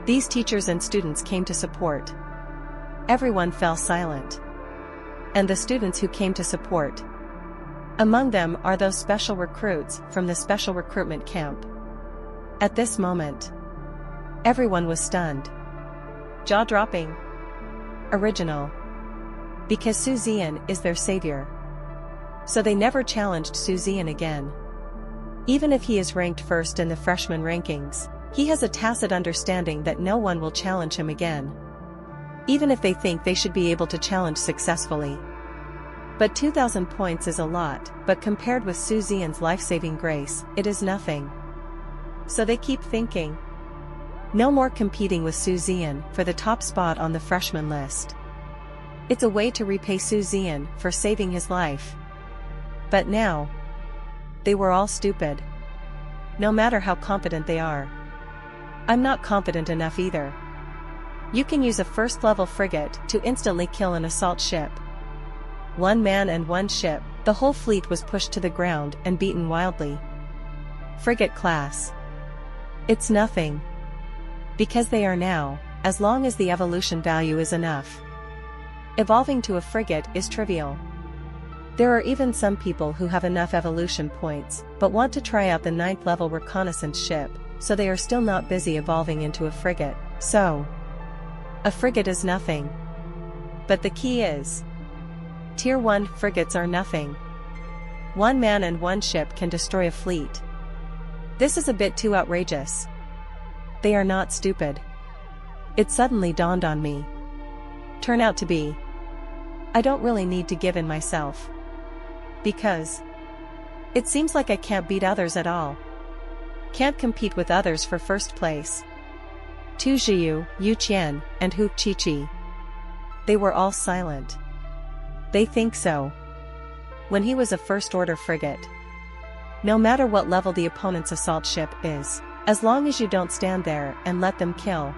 these teachers and students came to support. Everyone fell silent. And the students who came to support. Among them are those special recruits from the special recruitment camp. At this moment, everyone was stunned. Jaw-dropping. Original. Because Zian is their savior. So they never challenged Zian again. Even if he is ranked first in the freshman rankings, he has a tacit understanding that no one will challenge him again. Even if they think they should be able to challenge successfully. But 2,000 points is a lot, but compared with Zian's life-saving grace, it is nothing. So they keep thinking. No more competing with Zian for the top spot on the freshman list. It's a way to repay Zian for saving his life. But now, they were all stupid. No matter how competent they are. I'm not competent enough either. You can use a first-level frigate to instantly kill an assault ship. One man and one ship, the whole fleet was pushed to the ground and beaten wildly. Frigate class. It's nothing. Because they are now, as long as the evolution value is enough. Evolving to a frigate is trivial. There are even some people who have enough evolution points, but want to try out the 9th level reconnaissance ship, so they are still not busy evolving into a frigate. So, a frigate is nothing. But the key is, Tier 1 frigates are nothing. One man and one ship can destroy a fleet. This is a bit too outrageous. They are not stupid. It suddenly dawned on me. Turn out to be. I don't really need to give in myself. Because it seems like I can't beat others at all. Can't compete with others for first place. Tu Jiu, Yu Qian, and Hu Qiqi. They were all silent. They think so. When he was a first-order frigate. No matter what level the opponent's assault ship is, as long as you don't stand there and let them kill.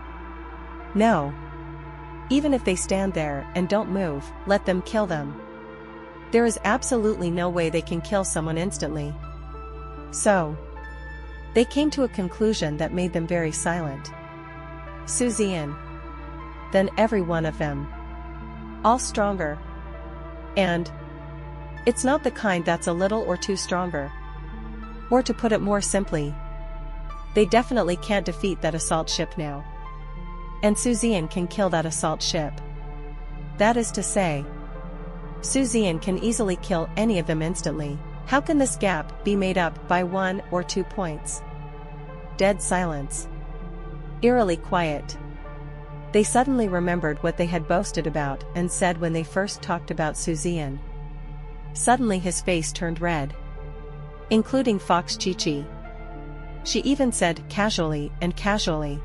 No. Even if they stand there and don't move, let them kill them. There is absolutely no way they can kill someone instantly. So, they came to a conclusion that made them very silent. Zian. Then every one of them. All stronger. And it's not the kind that's a little or too stronger. Or to put it more simply, they definitely can't defeat that assault ship now. And Zian can kill that assault ship. That is to say, Zian can easily kill any of them instantly. How can this gap be made up by 1 or 2 points? Dead silence. Eerily quiet. They suddenly remembered what they had boasted about and said when they first talked about Zian. Suddenly his face turned red. Including Fox Qiqi. She even said casually and casually.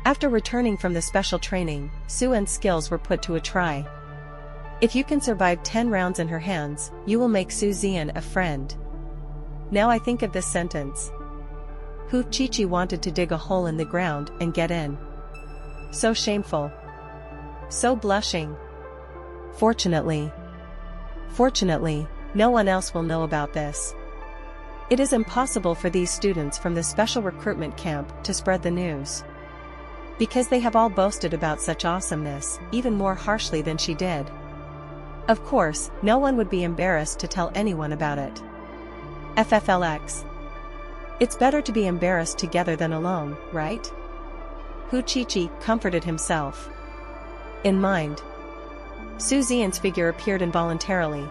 After returning from the special training, Zian's skills were put to a try. If you can survive 10 rounds in her hands, you will make Zian a friend. Now I think of this sentence. Hu Qiqi wanted to dig a hole in the ground and get in. So shameful. So blushing. Fortunately, no one else will know about this. It is impossible for these students from the special recruitment camp to spread the news. Because they have all boasted about such awesomeness, even more harshly than she did. Of course, no one would be embarrassed to tell anyone about it. FFLX. It's better to be embarrassed together than alone, right? Hu Qiqi comforted himself. In mind. Zian's figure appeared involuntarily.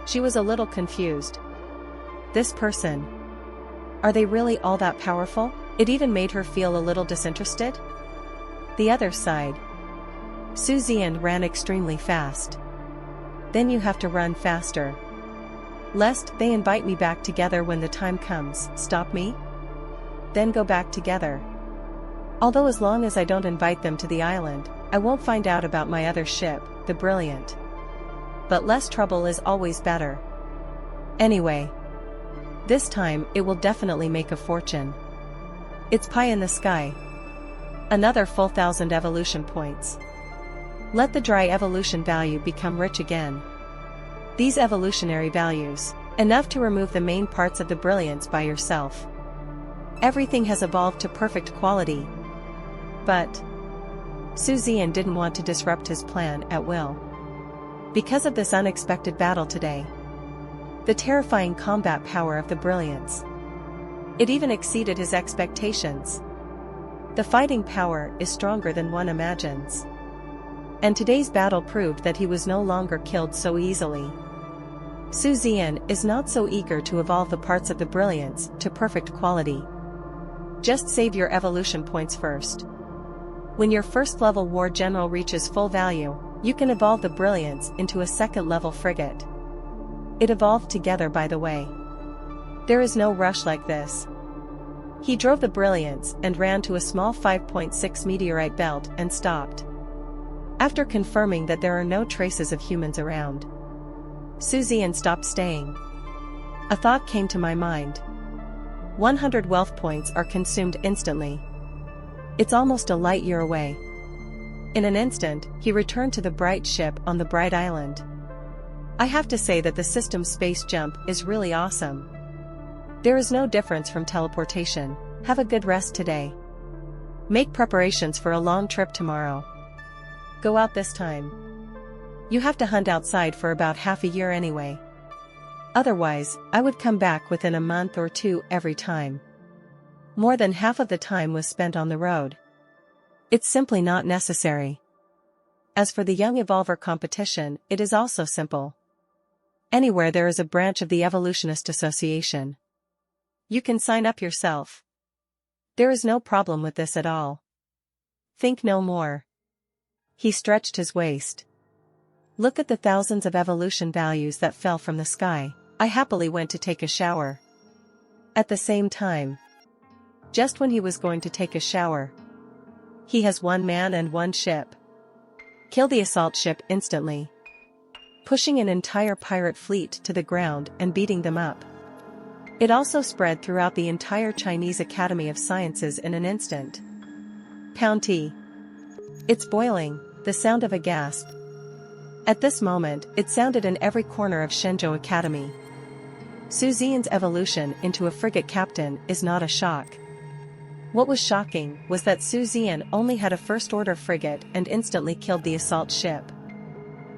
She was a little confused. This person. Are they really all that powerful? It even made her feel a little disinterested. The other side. Zian ran extremely fast. Then you have to run faster. Lest they invite me back together when the time comes, stop me? Then go back together. Although as long as I don't invite them to the island, I won't find out about my other ship, the Brilliant. But less trouble is always better. Anyway. This time it will definitely make a fortune. It's pie in the sky. Another full 1,000 evolution points. Let the dry evolution value become rich again. These evolutionary values, enough to remove the main parts of the brilliance by yourself. Everything has evolved to perfect quality. But Zian didn't want to disrupt his plan at will. Because of this unexpected battle today. The terrifying combat power of the brilliance. It even exceeded his expectations. The fighting power is stronger than one imagines. And today's battle proved that he was no longer killed so easily. Zian is not so eager to evolve the parts of the brilliance to perfect quality. Just save your evolution points first. When your first level war general reaches full value, you can evolve the brilliance into a second level frigate. It evolved together, by the way. There is no rush like this. He drove the brilliance and ran to a small 5.6 meteorite belt and stopped. After confirming that there are no traces of humans around, Zian stopped staying. A thought came to my mind. 100 wealth points are consumed instantly. It's almost a light year away. In an instant, he returned to the bright ship on the bright island. I have to say that the system's space jump is really awesome. There is no difference from teleportation. Have a good rest today. Make preparations for a long trip tomorrow. Go out this time. You have to hunt outside for about half a year anyway. Otherwise, I would come back within a month or two every time. More than half of the time was spent on the road. It's simply not necessary. As for the Young Evolver competition, it is also simple. Anywhere there is a branch of the Evolutionist Association, you can sign up yourself. There is no problem with this at all. Think no more. He stretched his waist. Look at the thousands of evolution values that fell from the sky. I happily went to take a shower. At the same time, just when he was going to take a shower, he has one man and one ship. Kill the assault ship instantly. Pushing an entire pirate fleet to the ground and beating them up. It also spread throughout the entire Chinese Academy of Sciences in an instant. Pound tea. It's boiling, the sound of a gasp. At this moment, it sounded in every corner of Shenzhou Academy. Zian's evolution into a frigate captain is not a shock. What was shocking was that Zian only had a first-order frigate and instantly killed the assault ship.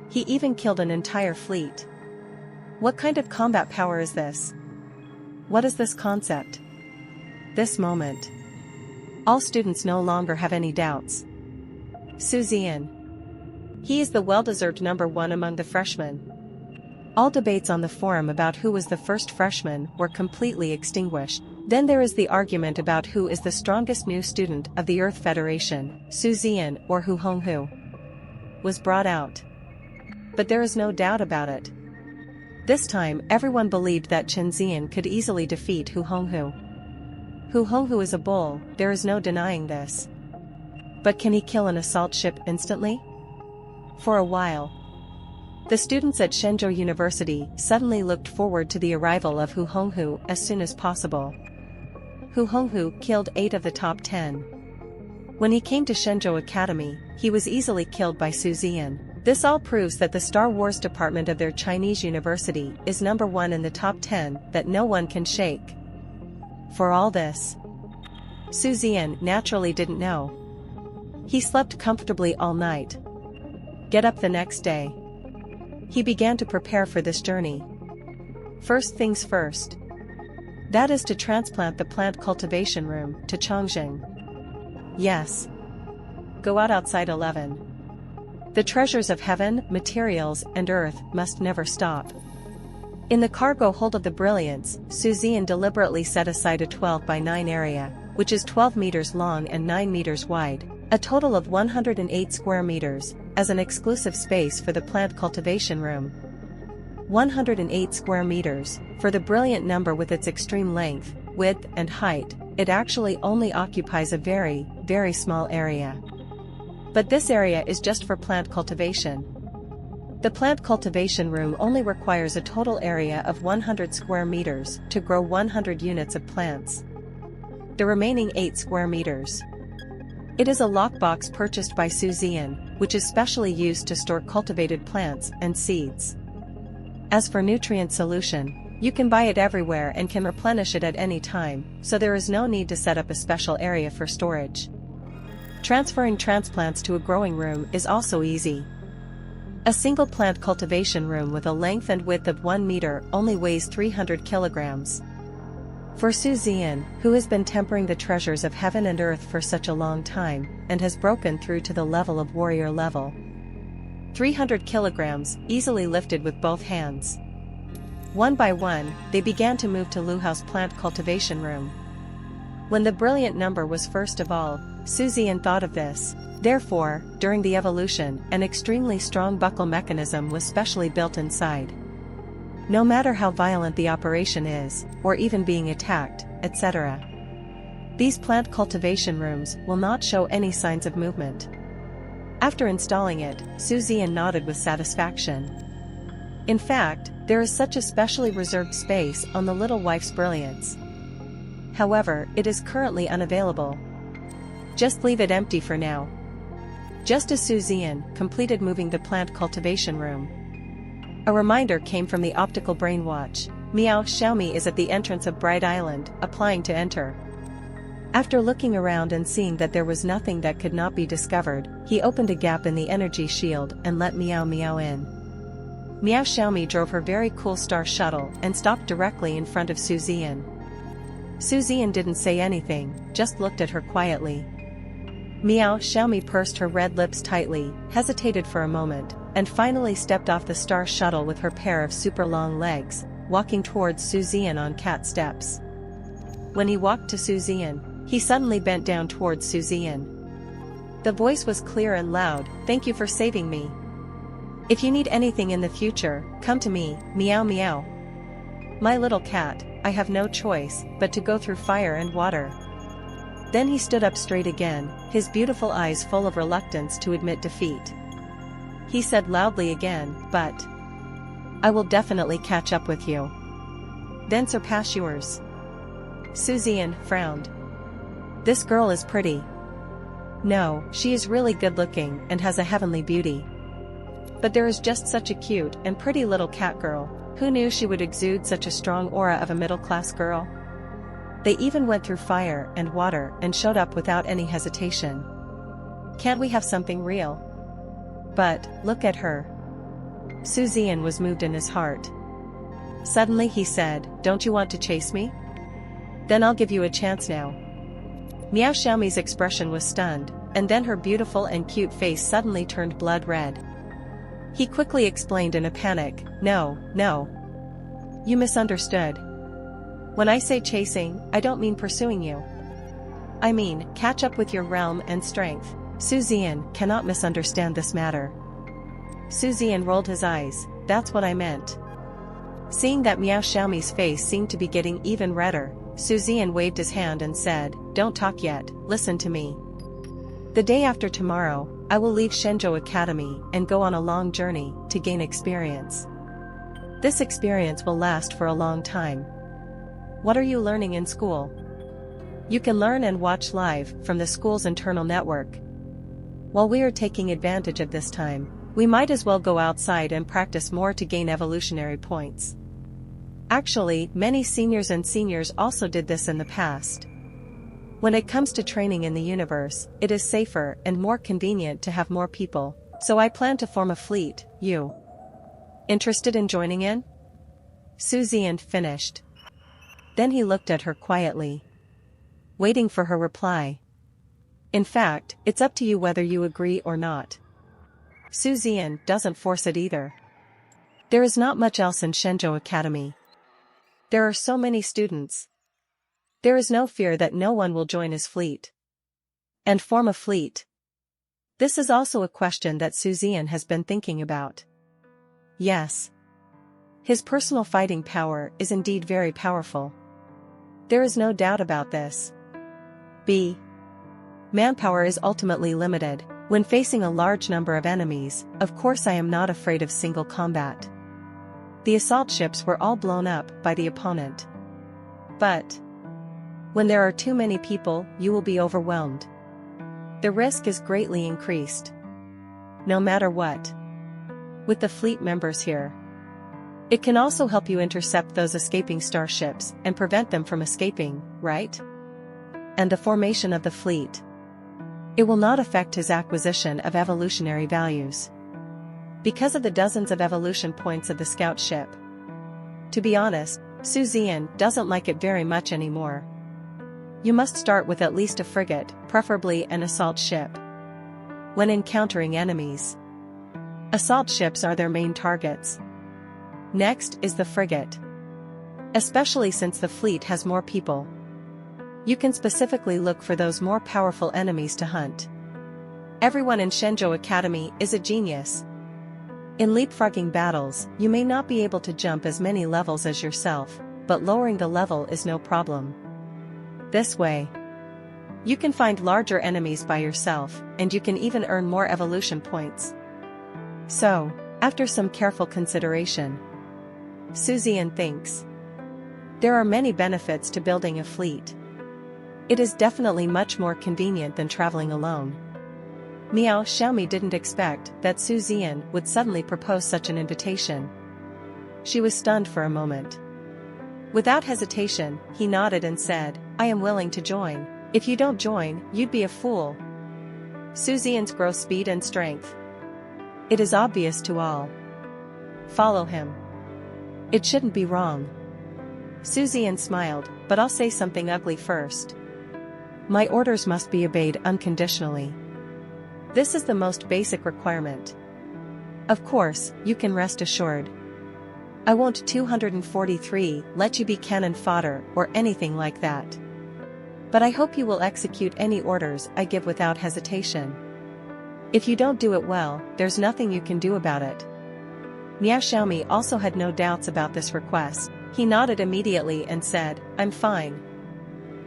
He even killed an entire fleet. What kind of combat power is this? What is this concept? This moment. All students no longer have any doubts. Zian. He is the well-deserved number one among the freshmen. All debates on the forum about who was the first freshman were completely extinguished. Then there is the argument about who is the strongest new student of the Earth Federation, Zian or Hu Honghu, was brought out. But there is no doubt about it. This time everyone believed that Chen Zian could easily defeat Hu Honghu. Hu Honghu is a bull, there is no denying this. But can he kill an assault ship instantly? For a while, the students at Shenzhou University suddenly looked forward to the arrival of Hu Honghu as soon as possible. Hu Honghu killed 8 of the top 10. When he came to Shenzhou Academy, he was easily killed by Zian. This all proves that the Star Wars department of their Chinese university is number one in the top 10 that no one can shake. For all this, Zian naturally didn't know. He slept comfortably all night. Get up the next day. He began to prepare for this journey. First things first. That is to transplant the plant cultivation room to Chongqing. Yes. Go out outside 11. The treasures of heaven, materials, and earth must never stop. In the cargo hold of the Brilliance, Zian deliberately set aside a 12 by 9 area, which is 12 meters long and 9 meters wide, a total of 108 square meters, as an exclusive space for the plant cultivation room. 108 square meters, for the brilliant number with its extreme length, width, and height, it actually only occupies a very, very small area. But this area is just for plant cultivation. The plant cultivation room only requires a total area of 100 square meters to grow 100 units of plants. The remaining 8 square meters. It is a lockbox purchased by Zian, which is specially used to store cultivated plants and seeds. As for nutrient solution, you can buy it everywhere and can replenish it at any time, so there is no need to set up a special area for storage. Transferring transplants to a growing room is also easy. A single plant cultivation room with a length and width of 1 meter only weighs 300 kilograms. For Zian, who has been tempering the treasures of heaven and earth for such a long time, and has broken through to the level of warrior level. 300 kilograms, easily lifted with both hands. One by one, they began to move to Luhao's plant cultivation room. When the brilliant number was first of all, Zian thought of this. Therefore, during the evolution, an extremely strong buckle mechanism was specially built inside. No matter how violent the operation is, or even being attacked, etc. These plant cultivation rooms will not show any signs of movement. After installing it, Zian nodded with satisfaction. In fact, there is such a specially reserved space on the little wife's brilliance. However, it is currently unavailable. Just leave it empty for now. Just as Zian completed moving the plant cultivation room, a reminder came from the optical brain watch. Miao Xiaomi is at the entrance of Bright Island, applying to enter. After looking around and seeing that there was nothing that could not be discovered, he opened a gap in the energy shield and let Miao Miao in. Miao Xiaomi drove her very cool star shuttle and stopped directly in front of Zian. Zian didn't say anything, just looked at her quietly. Miao Xiaomi pursed her red lips tightly, hesitated for a moment, and finally stepped off the star shuttle with her pair of super long legs, walking towards Zian on cat steps. When he walked to Zian, he suddenly bent down towards Zian. The voice was clear and loud, "Thank you for saving me. If you need anything in the future, come to me, meow meow. My little cat, I have no choice but to go through fire and water." Then he stood up straight again, his beautiful eyes full of reluctance to admit defeat. He said loudly again, "But I will definitely catch up with you. Then surpass yours." Zian frowned. "This girl is pretty." "No, she is really good looking and has a heavenly beauty. But there is just such a cute and pretty little cat girl. Who knew she would exude such a strong aura of a middle-class girl?" They even went through fire and water and showed up without any hesitation. "Can't we have something real?" "But, look at her." Zian was moved in his heart. Suddenly he said, "Don't you want to chase me? Then I'll give you a chance now." Miao Xiaomi's expression was stunned, and then her beautiful and cute face suddenly turned blood red. He quickly explained in a panic, "No, no. You misunderstood. When I say chasing, I don't mean pursuing you. I mean, catch up with your realm and strength." Zian cannot misunderstand this matter. Zian rolled his eyes, "That's what I meant." Seeing that Miao Xiaomi's face seemed to be getting even redder, Zian waved his hand and said, "Don't talk yet, listen to me. The day after tomorrow, I will leave Shenzhou Academy and go on a long journey to gain experience. This experience will last for a long time. What are you learning in school? You can learn and watch live from the school's internal network. While we are taking advantage of this time, we might as well go outside and practice more to gain evolutionary points." Actually, many seniors also did this in the past. When it comes to training in the universe, it is safer and more convenient to have more people, so I plan to form a fleet. You interested in joining in? Zian finished. Then he looked at her quietly, waiting for her reply. "In fact, it's up to you whether you agree or not." Zian doesn't force it either. There is not much else in Shenzhou Academy. There are so many students. There is no fear that no one will join his fleet. And form a fleet. This is also a question that Zian has been thinking about. Yes. His personal fighting power is indeed very powerful. There is no doubt about this. B. Manpower is ultimately limited. When facing a large number of enemies, of course I am not afraid of single combat. The assault ships were all blown up by the opponent. But when there are too many people, you will be overwhelmed. The risk is greatly increased. No matter what. With the fleet members here, it can also help you intercept those escaping starships and prevent them from escaping, right? And the formation of the fleet. It will not affect his acquisition of evolutionary values. Because of the dozens of evolution points of the scout ship. To be honest, Zian doesn't like it very much anymore. You must start with at least a frigate, preferably an assault ship. When encountering enemies, assault ships are their main targets. Next is the frigate. Especially since the fleet has more people. You can specifically look for those more powerful enemies to hunt. Everyone in Shenzhou Academy is a genius. In leapfrogging battles, you may not be able to jump as many levels as yourself, but lowering the level is no problem. This way, you can find larger enemies by yourself, and you can even earn more evolution points. So, after some careful consideration, Zian thinks there are many benefits to building a fleet. It is definitely much more convenient than traveling alone. Miao Xiaomi didn't expect that Zian would suddenly propose such an invitation. She was stunned for a moment. Without hesitation, he nodded and said, "I am willing to join. If you don't join, you'd be a fool." Zian's grow speed and strength. It is obvious to all. Follow him. It shouldn't be wrong. Zian smiled, but I'll say something ugly first. My orders must be obeyed unconditionally. This is the most basic requirement. Of course, you can rest assured. I won't 243 let you be cannon fodder or anything like that. But I hope you will execute any orders I give without hesitation. If you don't do it well, there's nothing you can do about it. Miao Xiaomi also had no doubts about this request. He nodded immediately and said, "I'm fine."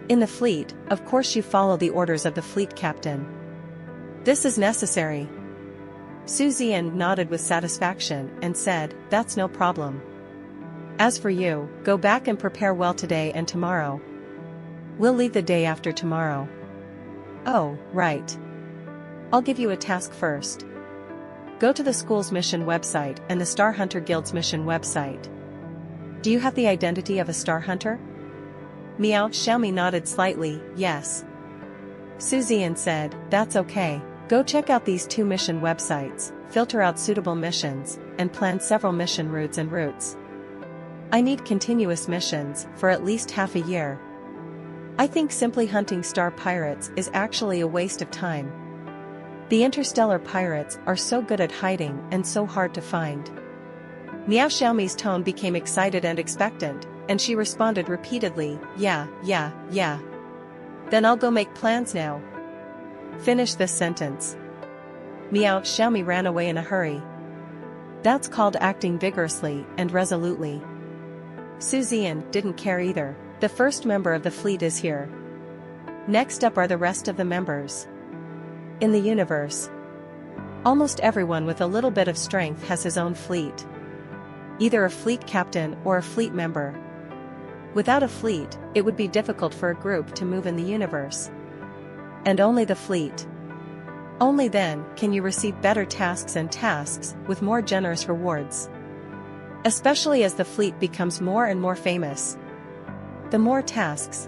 In the fleet, of course you follow the orders of the fleet captain. This is necessary. Zian nodded with satisfaction and said, "That's no problem. As for you, go back and prepare well today and tomorrow. We'll leave the day after tomorrow." "Oh, right. I'll give you a task first. Go to the school's mission website and the Star Hunter Guild's mission website. Do you have the identity of a star hunter?" Miao Xiaomi nodded slightly, "Yes." Zian said, "That's okay. Go check out these two mission websites, filter out suitable missions, and plan several mission routes and routes. I need continuous missions for at least half a year. I think simply hunting star pirates is actually a waste of time. The interstellar pirates are so good at hiding and so hard to find." Miao Xiaomi's tone became excited and expectant, and she responded repeatedly, "Yeah. Then I'll go make plans now." Finish this sentence. Miao Xiaomi ran away in a hurry. That's called acting vigorously and resolutely. Zian didn't care either. The first member of the fleet is here. Next up are the rest of the members. In the universe, almost everyone with a little bit of strength has his own fleet. Either a fleet captain or a fleet member. Without a fleet, it would be difficult for a group to move in the universe. And only the fleet. Only then can you receive better tasks and tasks with more generous rewards. Especially as the fleet becomes more and more famous. The more tasks,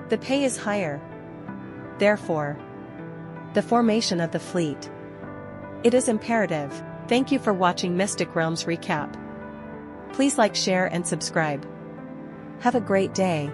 the pay is higher. Therefore, the formation of the fleet. It is imperative. Thank you for watching Mystic Realms Recap. Please like, share and subscribe. Have a great day.